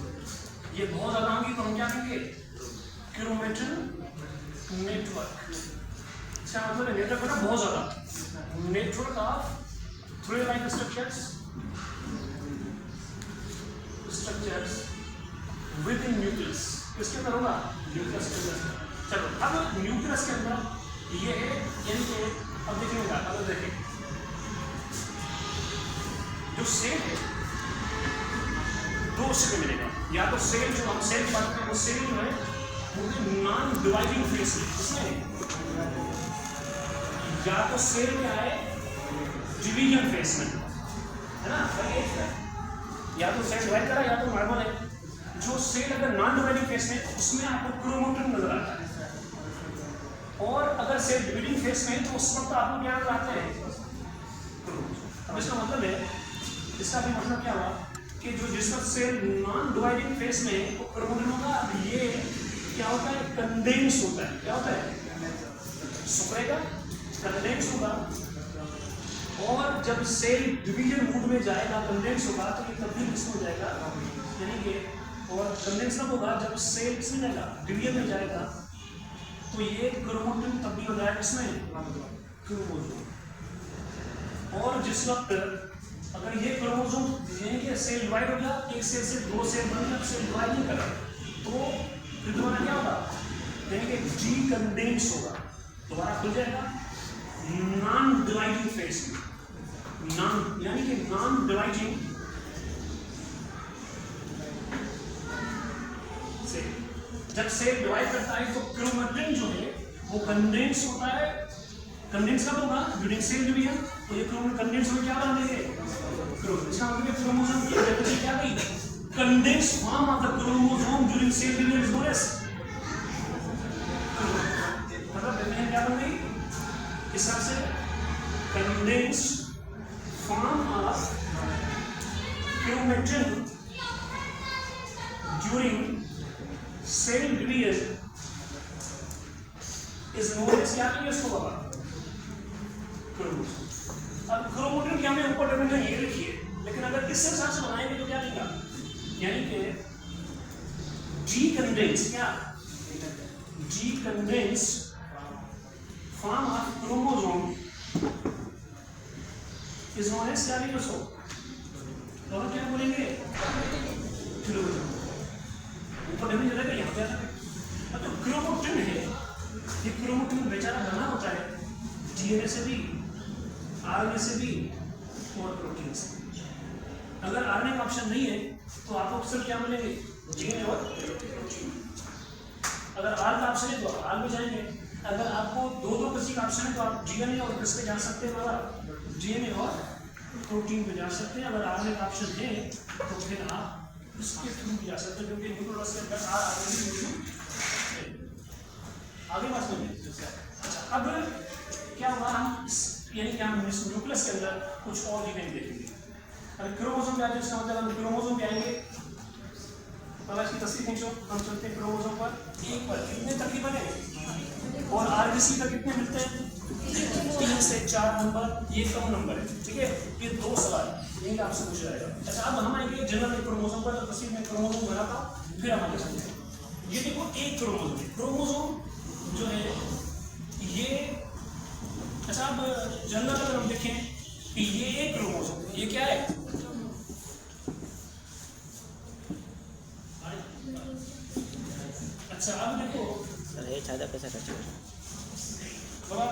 ये बहुत ज़्यादा होंगी तो हम क्या कहेंगे, क्रोमैटिन नेटवर्क। इसका मतलब है नेटवर्क ना बहुत ज़्यादा, network of thread like structures with in nucleus. किसके अंदर होगा, न्यूक्लियस के अंदर। चलो अब न्यूक्लियस के अंदर ये है, यानी कि अब देखेंगे, अब देखें जो सेल है दो हिस्से में मिलेगा, या तो सेल जो हम सेल की बात करते हैं वो सेल जो है वो नॉन डिवाइडिंग फेस में, इसमें या तो सेल क्या है, डिवीजन फेस में, है ना, या तो सेल डिवाइड करा या तो नॉर्मल है। जो सेल अगर नॉन डिवाइडिंग फेस में उसमें आपको क्रोमैटिन नजर आता है, और अगर सेल डिवाइडिंग फेस में तो उस वक्त आपको क्या नजर आता है, अब इसका मतलब है, इसका भी मतलब क्या हुआ कि जो जिस वक्त सेल नॉन डिवाइडिंग फेस में वो क्रोमैटिन होगा, अब ये क्या होता है, कंडेंस होता है, क्या होता है, सुखरेगा, कंडेंस होगा। और जब सेल डिवीजन मूड में जाएगा, कंडेंस होगा, तो ये तब्दील किसमें हो जाएगा, यानी कि और कंडेंस कब होगा, जब सेल किसमें जाएगा, डिवीजन में जाएगा, तो ये क्रोमैटिन तब्दील हो जाएगा किसमें, क्रोमोसोम। और जिस वक्त अगर ये क्रोमोसोम यानी कि सेल डिवाइड हो गया, एक सेल से दो सेल बन गया, सेल डिवाइड नहीं करा, तो फिर दोबारा क्या होगा, यानी कि डीकंडेंस होगा, दोबारा खुल जाएगा नॉन डिवाइडिंग फेस में, नॉन यानी कि नॉन डिवाइडिंग से जब सेल डिवाइड करता है तो क्रोमेटिन जो है वो कंडेंस होता है। कंडेंस कब होगा? During cell division. तो ये क्रोमेटिन कंडेंस हो क्या बनेंगे? इसका मतलब क्रोमोसोम की एक्टिविटी क्या गई? Condense form of the chromosome during cell division is known as, मतलब डिवीजन क्या बन गई? इस हिसाब से condense form of chromatin during cell division is known as, क्या कहेंगे इसको बाबा? क्रोमोसोम। अब क्रोमेटिन क्या हमें ऊपर डिवीजन ये लिखिए, लेकिन अगर इस हिसाब से बनाएंगे तो क्या लिखा? यानी कि जी कंडेंस, क्या जी condense form of chromosome is known as, क्या लिखेंगे उसको? और क्या बोलेंगे? क्रोमोसोम। ऊपर डिवीजन रहेगा, यहाँ पे आता है। अब तो क्रोमेटिन है, ये क्रोमेटिन बेचारा बना होता है डीएनए से भी, आरएनए से भी और प्रोटीन से। अगर आरएनए का ऑप्शन नहीं है तो आपको सिर्फ क्या मिलेंगे? डीएनए और प्रोटीन। अगर आर का ऑप्शन है तो आर में जाएंगे। अगर आपको दो किसी का ऑप्शन है तो आप डीएनए और किस पे जा सकते हैं बाबा? डीएनए और प्रोटीन पे जा सकते हैं। अगर आरएनए का ऑप्शन है तो फिर आप इसके थ्रू भी जा सकते हैं, क्योंकि न्यूक्लियोटाइड के अंदर आर आगे बात सुनिए। अच्छा, अब क्या होगा? हम यानी कि हम इस न्यूक्लियस के अंदर कुछ और चीजें देखेंगे। अगर क्रोमोसोम क्या है, इसका मतलब हम क्रोमोसोम पे आएंगे। तो इसकी तस्वीर खींचो, हम चलते हैं क्रोमोसोम पर। एक पर कितने तकरीबन है और आरबीसी का कितने मिलते हैं? 3 से 4 नंबर। ये कम नंबर है, ठीक है। ये 2 सवाल यही आपसे पूछा जाएगा। अच्छा, अब हम आएंगे जनरल क्रोमोसोम पर। तो तस्वीर में क्रोमोसोम बनाता हूँ, फिर हम आगे चलते हैं। ये देखो एक क्रोमोसोम है। क्रोमोसोम जो है ये, अच्छा अब जनरल अगर हम देखें कि ये एक क्रोमोसोम, ये क्या है? अच्छा अब देखो, अरे ज्यादा कैसा करते हो बाबा,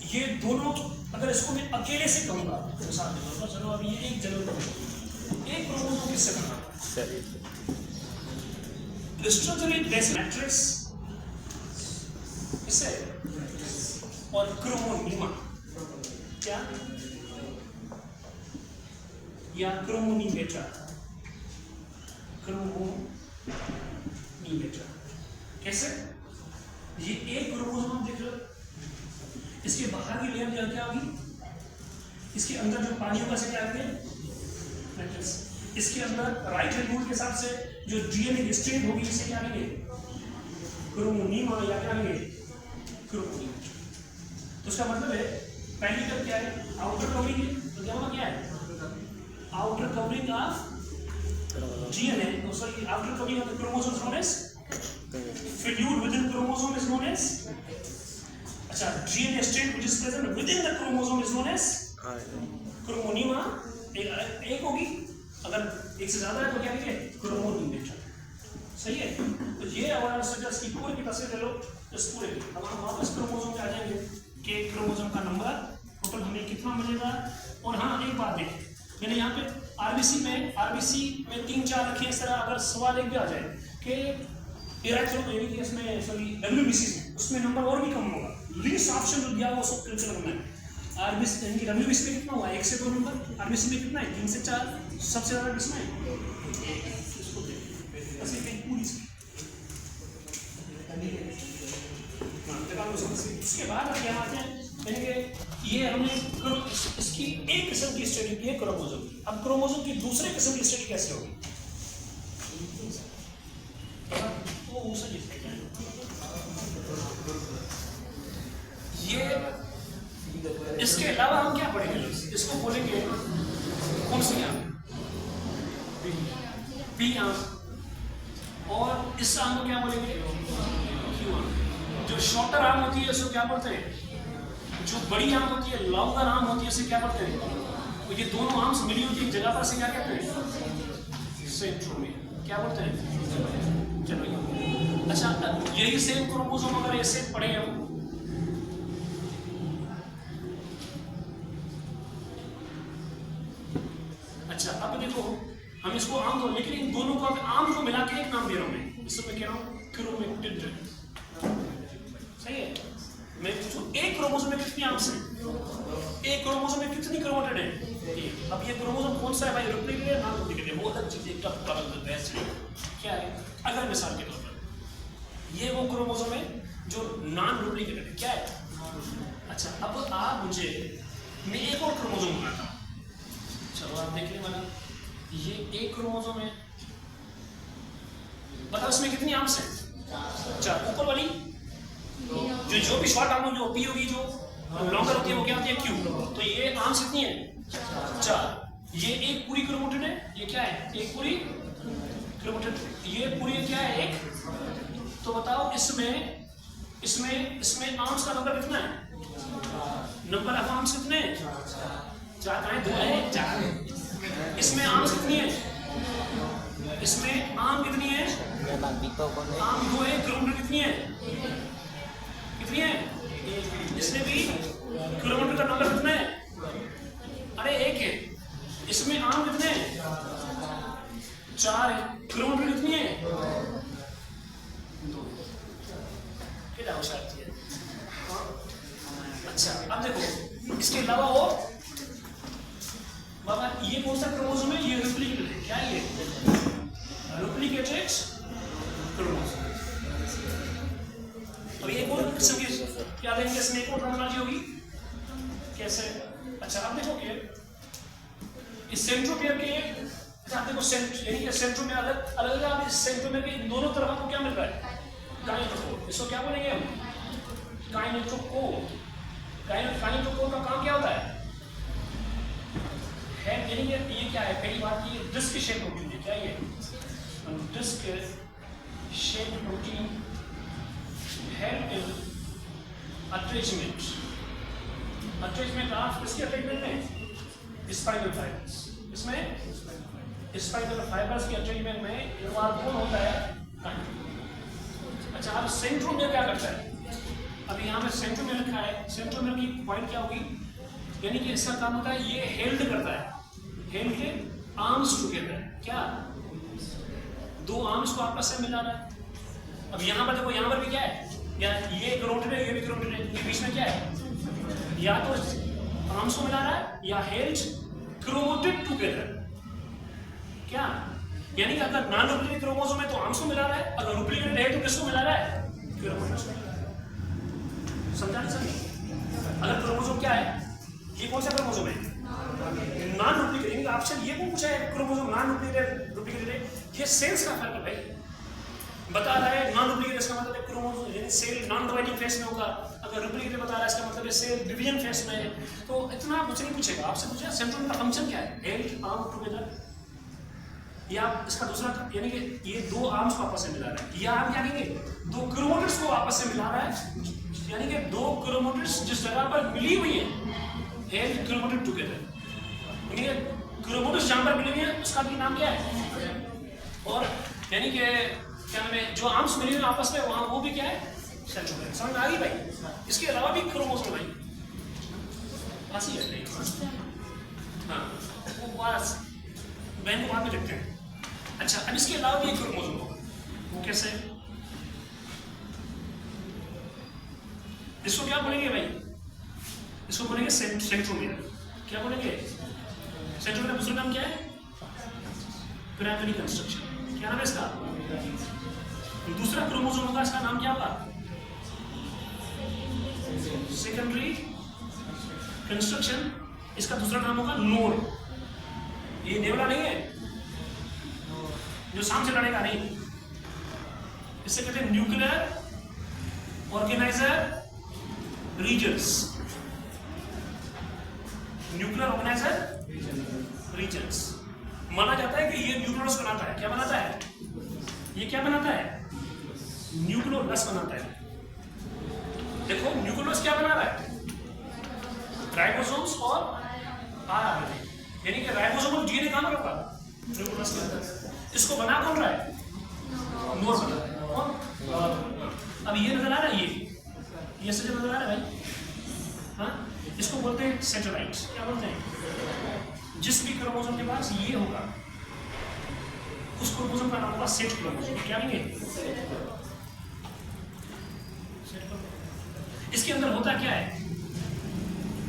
ये दोनों अगर इसको मैं अकेले से कहूंगा तो साथ में, चलो अब ये एक जनरल एक क्रोमोसोम किससे बना? स्ट्रक्चरली बेस मैट्रिक्स इसे और क्रोमोनीमा, क्या या क्रोमोनीमेटा, क्रोमोनीमेटा कैसे? ये एक क्रोमोसोम देख लो, इसके बाहर की लेयर क्या होगी? इसके अंदर जो पानी होगा से क्या करेंगे? इसके अंदर राइट हैंड रूल के हिसाब से जो डीएनए स्ट्रेट होगी इसे क्या करेंगे? क्रोमोनीमा या क्या करेंगे? क्रोमोनीमा। तो उसका मतलब है पहली टर्म क्या है? आउटर कवरिंग है। तो क्या होगा? क्या है? Outer covering of DNA, sorry outer covering of the chromosome known as fluid within chromosome is known as, अच्छा DNA strand which is present within the chromosome is known as क्रोमोनीमा। एक होगी, अगर एक से ज्यादा है तो क्या कहेंगे? क्रोमोनीमेटा। सही है। तो ये हमारा स्ट्रक्चर की पूरी की तस्वीर ले लो इस पूरे की। अब हम वापस क्रोमोसोम पे आ जाएंगे कि क्रोमोसोम का नंबर टोटल हमें कितना मिलेगा। और हाँ एक बात देखें, मैंने यहाँ पे आरबीसी में 3-4 रखे। इस तरह अगर सवाल एक भी आ जाए कि इसमें सॉरी डब्ल्यूबीसी में, उसमें नंबर और भी कम होगा। लीस्ट ऑप्शन जो दिया वो सब कैंसिल करना है। आरबीसी यानी डब्ल्यूबीसी में कितना हुआ? 1 से 2 नंबर। आरबीसी में कितना है? 3 से 4। सबसे ज्यादा किसमें है? इसको पूरी इसके बाद क्या आते हैं, यानी कि ये हमने इसकी एक किस्म की स्टडी की है क्रोमोसोम की। अब क्रोमोसोम की दूसरे किस्म की स्टडी कैसे होगी? ये इसके अलावा हम क्या पढ़ेंगे? इसको बोलेंगे कौन सी आम? पी आम। और इस आम को क्या बोलेंगे? क्यू आम। जो शॉर्टर आम होती है उसको क्या बोलते हैं? जो बड़ी आम होती है, लॉन्गर आम होती है, उसे क्या बोलते हैं? तो ये दोनों आर्म्स मिली होती है जगह पर से क्या कहते हैं? सेंट्रोमियर। क्या बोलते हैं? चलो अच्छा, यही सेम क्रोमोसोम अगर ऐसे पढ़े हम, अच्छा अब देखो हम इसको आम को, लेकिन इन दोनों को आम को मिला के एक नाम दे रहा हूं मैं, इसको मैं कह रहा हूँ क्रोमेटिड। सही है? मैं पूछूं एक क्रोमोसोम में कितनी आर्म्स हैं? एक क्रोमोसोम में कितनी क्रोमेटिड है? अब ये क्रोमोसोम कौन सा है भाई? रेप्लिकेटेड है, नॉन रेप्लिकेटेड? वो अलग चीज एक टॉपिक अलग होता है। क्या है? अगर मिसाल के तौर पर ये वो क्रोमोसोम है जो नॉन रेप्लिकेटेड है। क्या है? अच्छा, अब आप मुझे मैं एक और क्रोमोसोम बनाता हूँ। चलो आप देख लें, वाला ये एक क्रोमोसोम है, बताओ इसमें कितनी आर्म्स हैं? 4। ऊपर वाली जो भी शॉर्ट आर्म जो पी होगी, जो लॉन्गर होती है, वो क्या होती है? क्यू। तो ये आर्म्स कितनी है? 4। ये एक पूरी क्रोमेटिड है। ये क्या है? एक पूरी क्रोमेटिड। ये पूरी क्या है? एक। तो बताओ इसमें आर्म्स का नंबर कितना है? नंबर ऑफ आर्म्स कितने हैं? 4 कहाँ है? 2 है, 4। इसमें आर्म्स कितनी है? इसमें आर्म कितनी है? आर्म 2 है। क्रोमेटिड कितनी है? कितनी है? इसमें भी क्रोमेटिड का नंबर कितना है? अरे 1 है। इसमें आर्म कितने हैं? 4 है। क्रोमेटिड कितनी है? 2। क्या होशियार है? अच्छा, अब देखो इसके अलावा वो बाबा ये कौन सा क्रोमोसोम है? ये रेप्लिकेटेड है। क्या ये? Replicated chromosome. अब एक और किस्म की क्या देंगे? इसमें एक और टर्मिनोलॉजी होगी। कैसे? अच्छा, अब देखो कि इस सेंट्रोमियर के आप देखो यानी कि सेंट्रोमियर अलग अलग इस सेंट्रोमियर के दोनों तरफ आपको क्या मिल रहा है? काइनेटोकोर। इसको क्या बोलेंगे हम? काइनेटोकोर। काइनेटोकोर का काम क्या होता है? यानी कि ये क्या है? पहली बात ये डिस्क शेप प्रोटीन है। क्या ये? Disc shape protein help in attachment of इसके अटैचमेंट में स्पाइनल फाइबर्स। इसमें स्पाइनल फाइबर्स के अटैचमेंट में इन्वॉल्व कौन होता है? अच्छा, अब सेंट्रोमियर क्या करता है? अब यहाँ पे सेंट्रोमियर लिखा है। सेंट्रोमियर की पॉइंट क्या होगी? यानी कि इसका काम होता है ये हेल्ड करता है। हेल्ड के आर्म्स टुगेदर। क्या? 2 आर्म्स को आपस में मिला रहा है। अब यहाँ पर देखो, यहाँ पर भी क्या है? या ये क्रोमेटिड है, ये भी क्रोमेटिड है। ये बीच में क्या है? या तो आर्म्स को मिला रहा है या हेल्ड क्रोमेटिड टुगेदर। क्या? यानी कि अगर नॉन रेप्लिकेटेड क्रोमोसोम है तो आर्म्स को मिला रहा है, अगर रेप्लिकेटेड है तो किसको मिला रहा है? क्रोमोसोम्स को मिला रहा है। समझा नहीं समझे? अगर क्रोमोसोम क्या है? ये कौन सा क्रोमोसोम है? Non replicated. ऑप्शन ये कौन पूछा है? क्रोमोसोम नॉन रेप्लिकेटेड है। ये सेल्स का फर्क है भाई। बता रहा है नॉन रेप्लिकेटेड, इसका मतलब है क्रोमोसोम यानी सेल नॉन डिवाइडिंग फेज में होगा। अगर रेप्लिकेटेड बता रहा है, इसका मतलब है सेल डिवीजन फेज में है। तो इतना कुछ नहीं पूछेगा आपसे। पूछेगा सेंट्रोमियर का फंक्शन क्या है? Held arm together. या इसका दूसरा यानी कि ये 2 आर्म्स को आपस में मिला रहा है। या आप क्या कहेंगे? 2 क्रोमेटिड्स को आपस में मिला रहा है। यानी कि 2 क्रोमेटिड्स जिस जगह पर मिली हुई है, हेल्ड क्रोमेटिड टुगेदर। यानी कि क्रोमेटिड्स जहां पर मिली हुई है उसका भी नाम क्या है? और यानी कि क्या नाम है? जो आर्म्स मिली हुई आपस में वहां वो भी क्या है? सेंट्रोमियर। समझ आ गई भाई? इसके अलावा भी क्रोमोसोम भाई ऐसी है। हाँ, वो बस बहन को वहां पे देखते हैं। अच्छा, अब इसके अलावा भी एक क्रोमोसोम होगा। वो कैसे? इसको क्या बोलेंगे भाई? इसको बोलेंगे सेंट्रोमियर। क्या बोलेंगे? सेंट्रोमियर का दूसरा नाम क्या है? Primary constriction. क्या नाम है इसका? दूसरा क्रोमोसोम होगा, इसका नाम क्या होगा? Secondary constriction. इसका दूसरा नाम होगा नोड। ये नेवला नहीं है जो शाम से लड़ेगा, नहीं। इसे कहते हैं nuclear organiser regions. Nuclear organiser regions. माना जाता है कि ये न्यूक्लियोलस बनाता है। क्या बनाता है? ये क्या बनाता है? न्यूक्लियोलस बनाता है। देखो न्यूक्लियोलस क्या बना रहा है? राइबोसोम्स और आरएनए। यानी कि राइबोसोमल डीएनए कहां पर होगा? न्यूक्लियोलस के अंदर। इसको बना कौन रहा है? नोड बना रहा है। कौन? अब ये नजर आ रहा है, ये सच नजर आ रहा है भाई। हाँ, इसको बोलते हैं सेटेलाइट। क्या बोलते हैं? जिस भी क्रोमोसोम के पास ये होगा उस क्रोमोसोम का नाम होगा सेट क्रोमोसोम। क्या नहीं? इसके अंदर होता क्या है?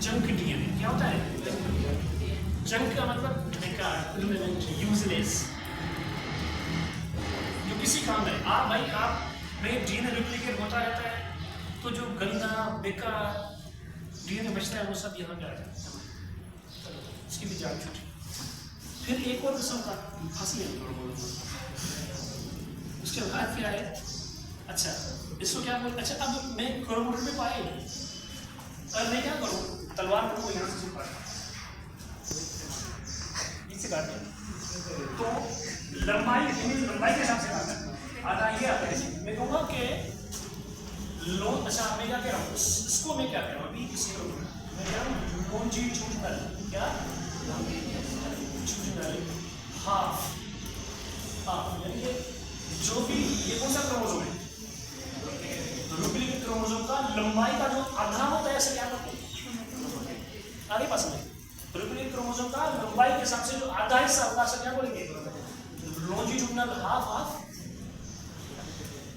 Junk DNA. क्या होता है? जंक का मतलब बेकार, यूजलेस, जो किसी काम में आप में डीएनए डुप्लीकेट होता रहता है, तो जो गंदा बेकार डीएनए बचता है वो सब यहाँ पे आ जाता है। इसकी भी जान छूटी। फिर एक और किस्म का फंसी है, उसके बाद क्या है? अच्छा इसको क्या बोलते? अच्छा अब मैं क्रोमोसोम में पाया नहीं, और मैं क्या करूँ? तलवार को यहाँ से काट, इससे काट तो लंबाई के हिसाब से काटना। आधा ये आता है। मैं कहूँगा कि लो, अच्छा मैं क्या कह रहा हूँ, इसको मैं क्या कह रहा हूँ अभी इसी को मैं कह रहा हूँ longitudinal, क्या longitudinal हाफ यानी कि जो भी ये कौन सा क्रोमोसोम है? डुप्लीकेट क्रोमोसोम का लंबाई का जो आधा होता है ऐसे क्या करते हैं? आगे पास में डुप्लीकेट क्रोमोसोम का लंबाई के हिसाब से जो आधा हिस्सा होगा ऐसा क्या बोलेंगे? Longitudinal half.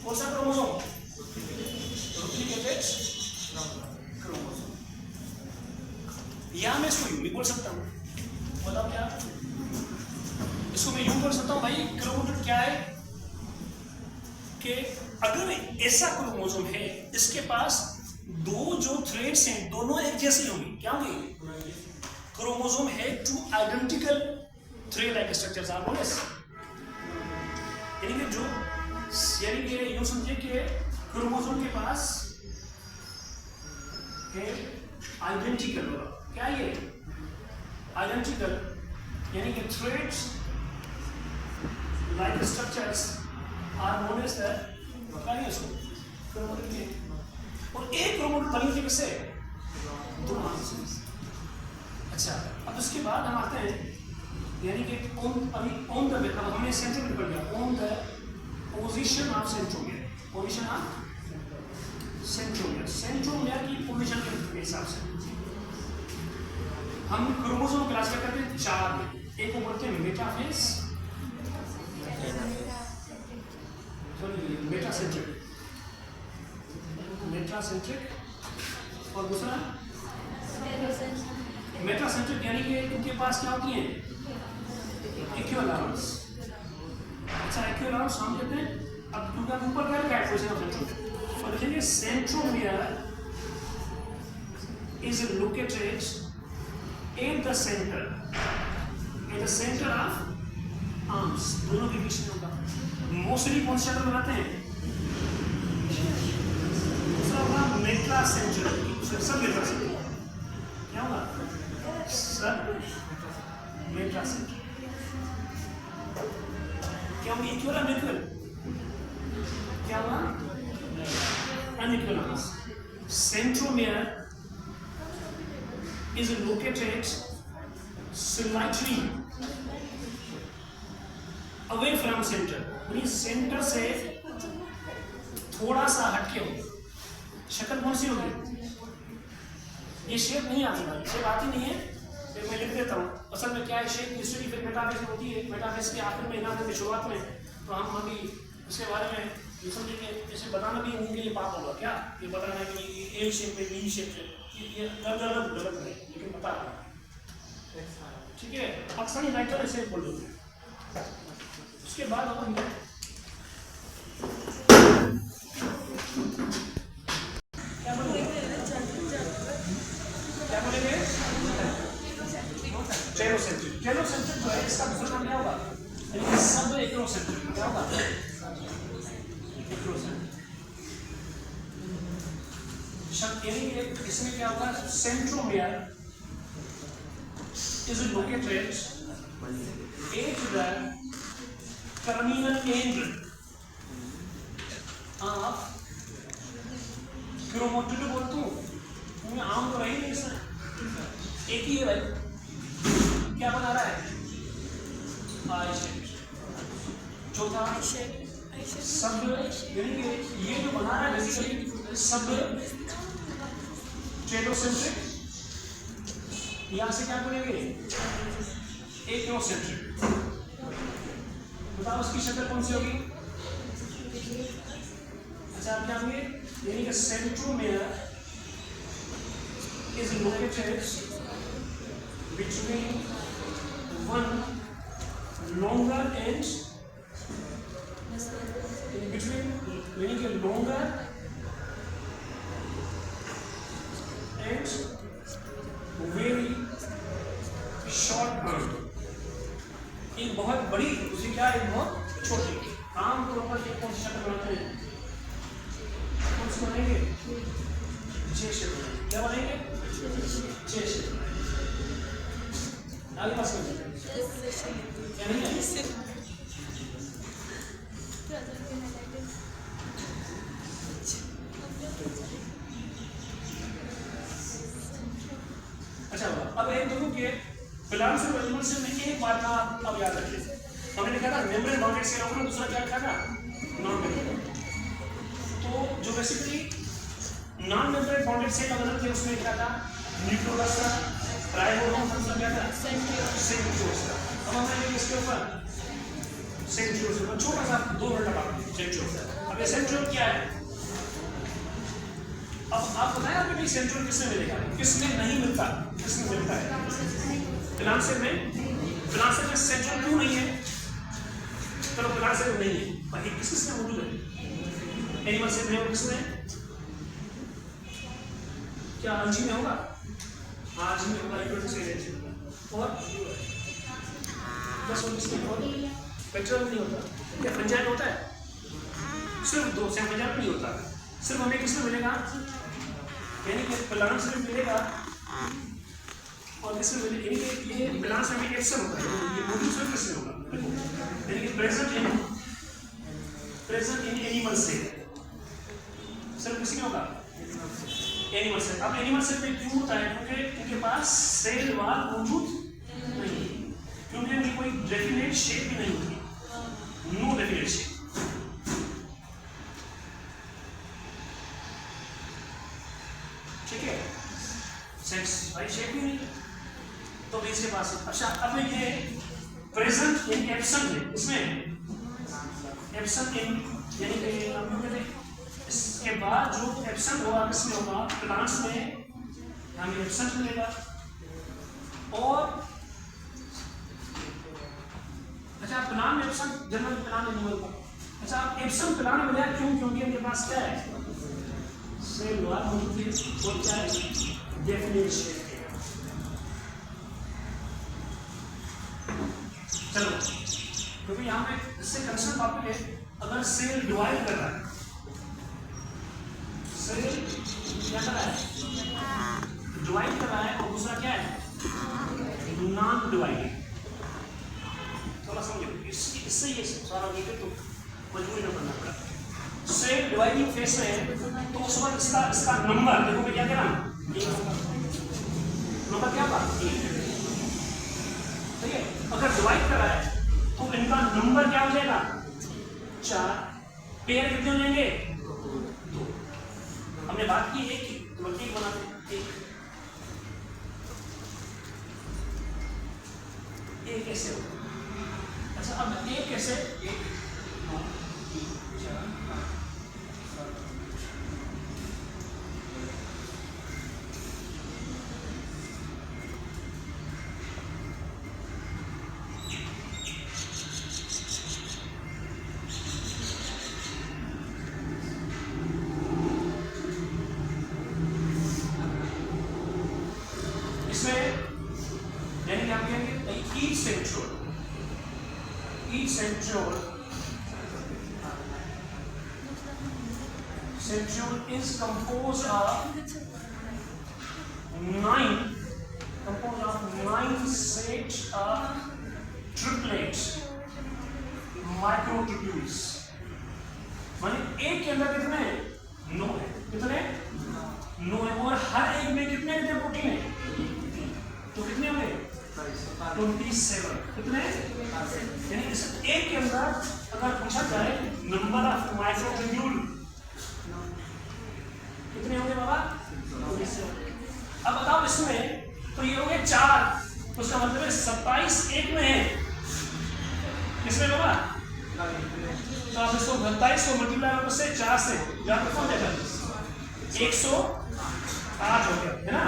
कौन सा क्रोमोसोम? Duplicated chromosome. या मैं इसको यूं भी बोल सकता हूँ, बताओ क्या? इसको मैं यूं बोल सकता हूँ भाई, क्रोमोसोम क्या है कि अगर ऐसा क्रोमोसोम है इसके पास दो जो थ्रेड्स हैं दोनों एक जैसी होंगी। क्या होंगी? क्रोमोसोम है two identical thread like structures are known as, यानी कि जो यूं समझिए कि क्रोमोसोम के पास है आइडेंटिकल, क्या ये आइडेंटिकल, यानी कि threads like structures are known as the chromosome. और एक क्रोमोसोम बनी थी किससे? दो मांसपेशी। अच्छा अब उसके बाद हम आते हैं, यानी कि ऑन द हमने सेंट्रोमियर पढ़ लिया, on the position of centromere, position of centromere की पोजीशन के हिसाब से हम क्रोमोसोम क्लास करते हैं चार में। एक को बोलते हैं मेटाफेज, मेटासेंट्रिक, और दूसरा मेटासेंट्रिक, यानी कि इनके पास क्या होती है? इक्विवेलेंस। अच्छा इक्विवेलेंस हम कहते हैं। अब क्योंकि हम ऊपर क्या लिखा है पोजीशन ऑफ सेंट्रोमियर, और देखिए centromere is located in the center of arms, दोनों के बीच में होगा। मोस्टली कौन सा शक्ल बनाते हैं? दूसरा होगा मेटासेंट्रिक, सब मेटासेंट्रिक। क्या होगा? सब मेटासेंट्रिक। क्या होगा? Equal unequal? क्या होगा? Unequal. Centromere is located slightly away from center, यानी सेंटर से थोड़ा सा हटके हो। शक्ल कौन सी होगी? ये शेप नहीं आती भाई, शेप आती नहीं है, फिर मैं लिख देता हूँ। असल में क्या है, शेप हिस्ट्री फिर मेटाफेज में होती है। मेटाफेज के आखिर में इनाम की शुरुआत में, तो हम अभी इसके बारे में ये समझेंगे। जैसे बताना भी उनके लिए पाप होगा क्या, ये बताना कि ए शेप में बी शेप से, ये गलत है, लेकिन बता रहा हूँ, ठीक है? अक्सर नाइट्रो ऐसे बोल देते हैं। उसके बाद हम क्या बोलेंगे? टेरोसेंट्रिक। टेरोसेंट्रिक जो है इसका दूसरा नाम क्या होगा? सब एक्रोसेंट्रिक। क्या होगा? इसमें क्या होगा? Centromere is located at the terminal end of क्रोमोटिड बोलता हूँ मैं, आम तो रही नहीं इसमें, एक ही है भाई। क्या बना रहा है? आई शेप। चौथा सब, यानी कि ये जो बना रहा है बेसिकली सब टेरोसेंट्रिक, यहाँ से क्या बोलेंगे? एक्रोसेंट्रिक। बताओ उसकी शक्ल कौन सी होगी? अच्छा आप क्या होंगे? यानी कि centromere is located between one longer and between meaning a longer and very short arm. एक बहुत बड़ी दूसरी क्या एक बहुत छोटी. आमतौर पर एक कौन सी शक्ल बनाते हैं? कौन सी बनाएंगे? जे शेप. क्या बनाएंगे? जे शेप. आगे पास कर क्या नहीं है? अच्छा अब एक देखो कि फिलहाल से एनिमल से में एक बात का अब याद रखिए. हमने लिखा था मेम्ब्रेन बाउंडेड सेल होगा, दूसरा क्या लिखा था? Non membrane. तो जो basically non membrane bounded cell अगर थे उसमें क्या था? न्यूक्लियस था, ट्राइबोसोम मतलब क्या था? सेंट्रोस था. अब हमने इसके ऊपर सेंट्रोस का छोटा सा 2 मिनट लगा सेंट्रोस. अब ये सेंट्रोस क्या है? अब आप बताएं आपको भी सेंट्रोस किसमें मिलेगा, किसमें नहीं मिलता, किसमें मिलता है? फिलांसेर में. फिलांसेर में सेंट्रोस क्यों नहीं है? चलो फिलांसेर में नहीं है, बाकी किसमें मौजूद है? एनिमल सेल में. किसमें? क्या अलजी में होगा? आज में होगा और बस और किसमें होगा? पेट्रोल नहीं होता. क्या पंजाब होता है? सिर्फ 2 से पंजाब नहीं होता. सिर्फ हमें किसमें मिलेगा? यानी कि प्लांट्स में मिलेगा और किसमें मिलेगा? यानी कि ये प्लांट्स में भी एक्शन होता है. ये मौजूद सिर्फ किसमें होगा? यानी कि प्रेजेंट इन एनिमल सेल सिर्फ किसमें होगा? Animal cell. अब एनिमल सेल में क्यों होता है? क्योंकि उनके पास सेल वॉल मौजूद नहीं है, क्योंकि उनकी कोई डेफिनेट शेप भी नहीं होती. No definite shape. ठीक है, सेक्स शेप भी नहीं. तो इसके पास अच्छा अब ये प्रेजेंट इन एब्सेंट है. इसमें एब्सेंट इन यानी कि हम कहते हैं इसके बाद जो एब्सेंट होगा किसमें होगा? प्लांट्स में हमें एब्सेंट मिलेगा. और अच्छा प्लांट में एब्सेंट जनरल प्लांट में नहीं मिलता. अच्छा आप एब्सेंट प्लांट में मिला क्यों? क्योंकि उनके पास क्या है? सेल वॉल मौजूद है और क्या है? डेफिनेट शेप है. चलो क्योंकि यहाँ पे इससे कंसर्न टॉपिक है. अगर सेल डिवाइड कर रहा है, सेल क्या कर रहा है? डिवाइड कर रहा है. और दूसरा क्या है? Non dividing. थोड़ा समझो इससे ये सारा वीडियो तो मजबूरी में करना पड़ा. सेल डिवाइडिंग फेस में है तो उस वक्त इसका नंबर देखो मैं क्या कह रहा हूँ? नंबर क्या बात? ठीक है. अगर डिवाइड कर रहा है तो इनका नंबर क्या हो जाएगा? 4. पेयर कितने हो जाएंगे? 2. हमने बात की एक की तो एक बनाते एक कैसे हो? अच्छा अब एक कैसे? एक यानी क्या कहेंगे? each centriole is composed of 9 sets of triplets microtubules. माने एक के अंदर कितने हैं? 9 है. कितने? 9 है. और हर एक में कितने कितने प्रोटीन है? तो कितने होंगे? 27. कितने? यानी इस एक के अंदर अगर पूछा जाए नंबर ऑफ माइक्रोट्यूब्यूल कितने होंगे बाबा? 27. अब बताओ इसमें तो ये हो गए 4. उसका मतलब है 27 एक में है. किसमें बाबा? तो आप इसको 27 को मल्टीप्लाई से 4 से याद रखो क्या 108 हो गया है ना।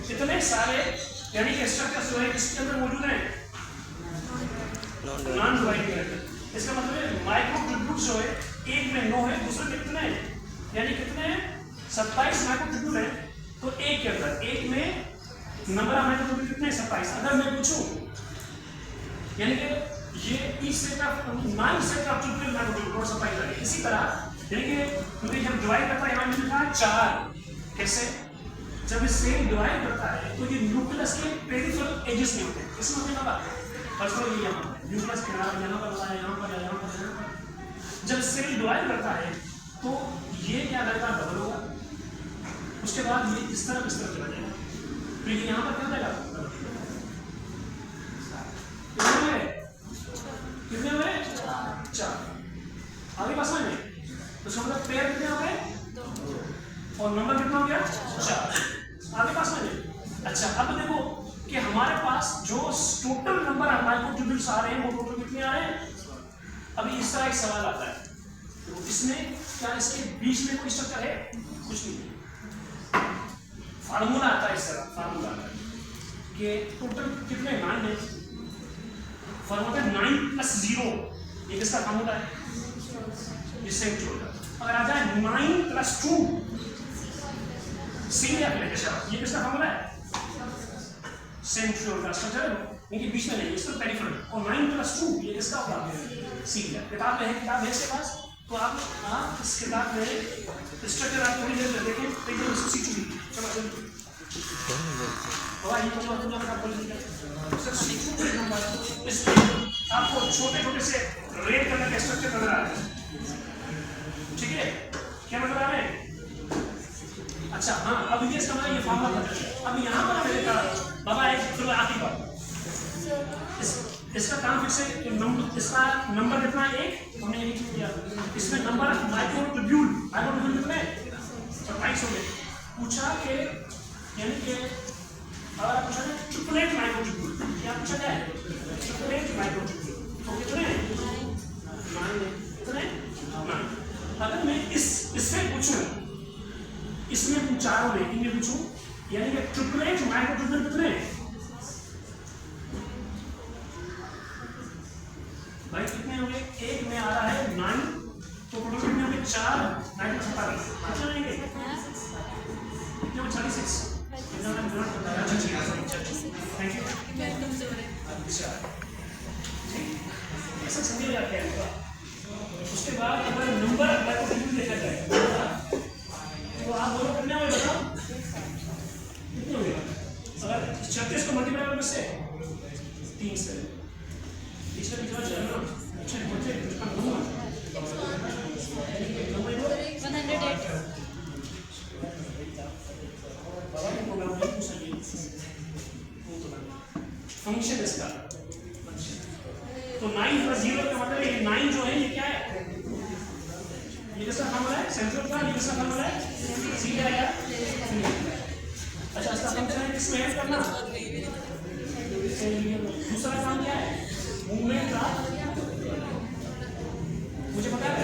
कितने सारे यानी कि स्ट्रक्चर्स जो है किसके अंदर मौजूद हैं, नॉन डिवाइडिंग। इसका मतलब है माइक्रोट्यूब्यूल जो है एक में 9 है, दूसरे में कितने यानी कितने 27 माइक्रोट्यूब्यूल है, तो एक के अंदर एक में नंबर ऑफ माइक्रोट्यूब्यूल कितने 27। अगर मैं पूछूं यानी कि ये इस set of 9 set of tubule microtubule और 27 है। इसी तरह यानी कि क्योंकि जब डिवाइड करता है यहाँ मैंने लिखा 4 कैसे, जब इस सेल डिवाइड करता है तो ये न्यूक्लियस के पेरिफेरल एजेस में होते हैं। इसमें होने वाला फर्स्ट ये यहाँ न्यूक्लियस के यहाँ पर होता है, यहाँ पर यहाँ पर। जब सेल डिवाइड करता है तो ये क्या करेगा, डबल होगा, उसके बाद ये इस तरफ चला जाएगा, तो ये यहाँ पर क्या जाएगा कितने हुए 4 आगे पास में, तो इसका मतलब पेयर कितने हो गए और नंबर कितना हो गया 4 आगे पास में। अच्छा अब देखो कि हमारे पास जो टोटल नंबर ऑफ माइक्रोट्यूब्यूल्स आ रहे हैं वो टोटल कितने आ रहे हैं। अभी इस तरह एक सवाल आता है, तो इसमें क्या इसके बीच में कोई स्ट्रक्चर है, कुछ नहीं, फार्मूला आता है इस तरह, फार्मूला आता है कि टोटल कितने 9 है, फार्मूला 9 + 0 ये किसका फार्मूला है, इससे जोड़ना। अगर आ जाए 9 + 2 ये किसका फार्मूला है, सेंट्रियोल का स्ट्रक्चर इनके बीच में नहीं, इसका पेरिफेरल। और 9 + 2 ये किसका होगा, सीरिया। किताब है इसके पास, तो आप इस किताब में स्ट्रक्चर आप थोड़ी देर देखें, पेज नंबर 62 चलो ये तो आप बोल दीजिए 62 नंबर। इसमें आपको छोटे-छोटे से रेड कलर का स्ट्रक्चर नजर आ रहा है, ठीक है, क्या नजर आ रहा है। अच्छा हाँ, अब ये समझ ये फार्मूला पता है। अब यहाँ पर मैंने कहा बाबा एक फिर आखिरी बात, इसका काम फिर से नंबर, इसका नंबर कितना है 1, हमने यही किया। इसमें नंबर ऑफ माइक्रोट्यूब्यूल कितने 27 हो गए। पूछा कि यानी कि अगर पूछा है ट्रिपलेट माइक्रोट्यूब्यूल, क्या पूछा गया है ट्रिपलेट माइक्रोट्यूब्यूल, तो कितने 9 कितने 9। अगर मैं इससे पूछूं, इसमें चारों में इनमें पूछूं यानी कि ट्रिपलेट माइक्रोट्यूब्यूल कितने भाई कितने होंगे, एक में आ रहा है 9, तो टोटल कितने होंगे 4 9 + 47 कितने होंगे, कितने होंगे 46 कितना मैंने गुणा करता है। Thank you. अच्छा ऐसा समझ जाते हैं। उसके बाद अगर नंबर ऑफ माइक्रोट्यूब्यूल देखा जाए तो आप बोलो कितने हुए बताओ, कितने हुए। अगर 36 को मल्टीप्लाई करो इससे 3 से, इसका भी जवाब जाना अच्छा बच्चे इसका दूंगा 108 बाबा ने प्रोग्राम में पूछा ये फंक्शन इसका। तो 9 + 0 का मतलब ये 9 जो है ये क्या है, ये किसका फार्मूला है, सेंट्रल का, ये किसका फार्मूला है, सी क्या है। अच्छा इसका फंक्शन है किसमें ऐड करना, दूसरा काम क्या है मूवमेंट का, मुझे पता है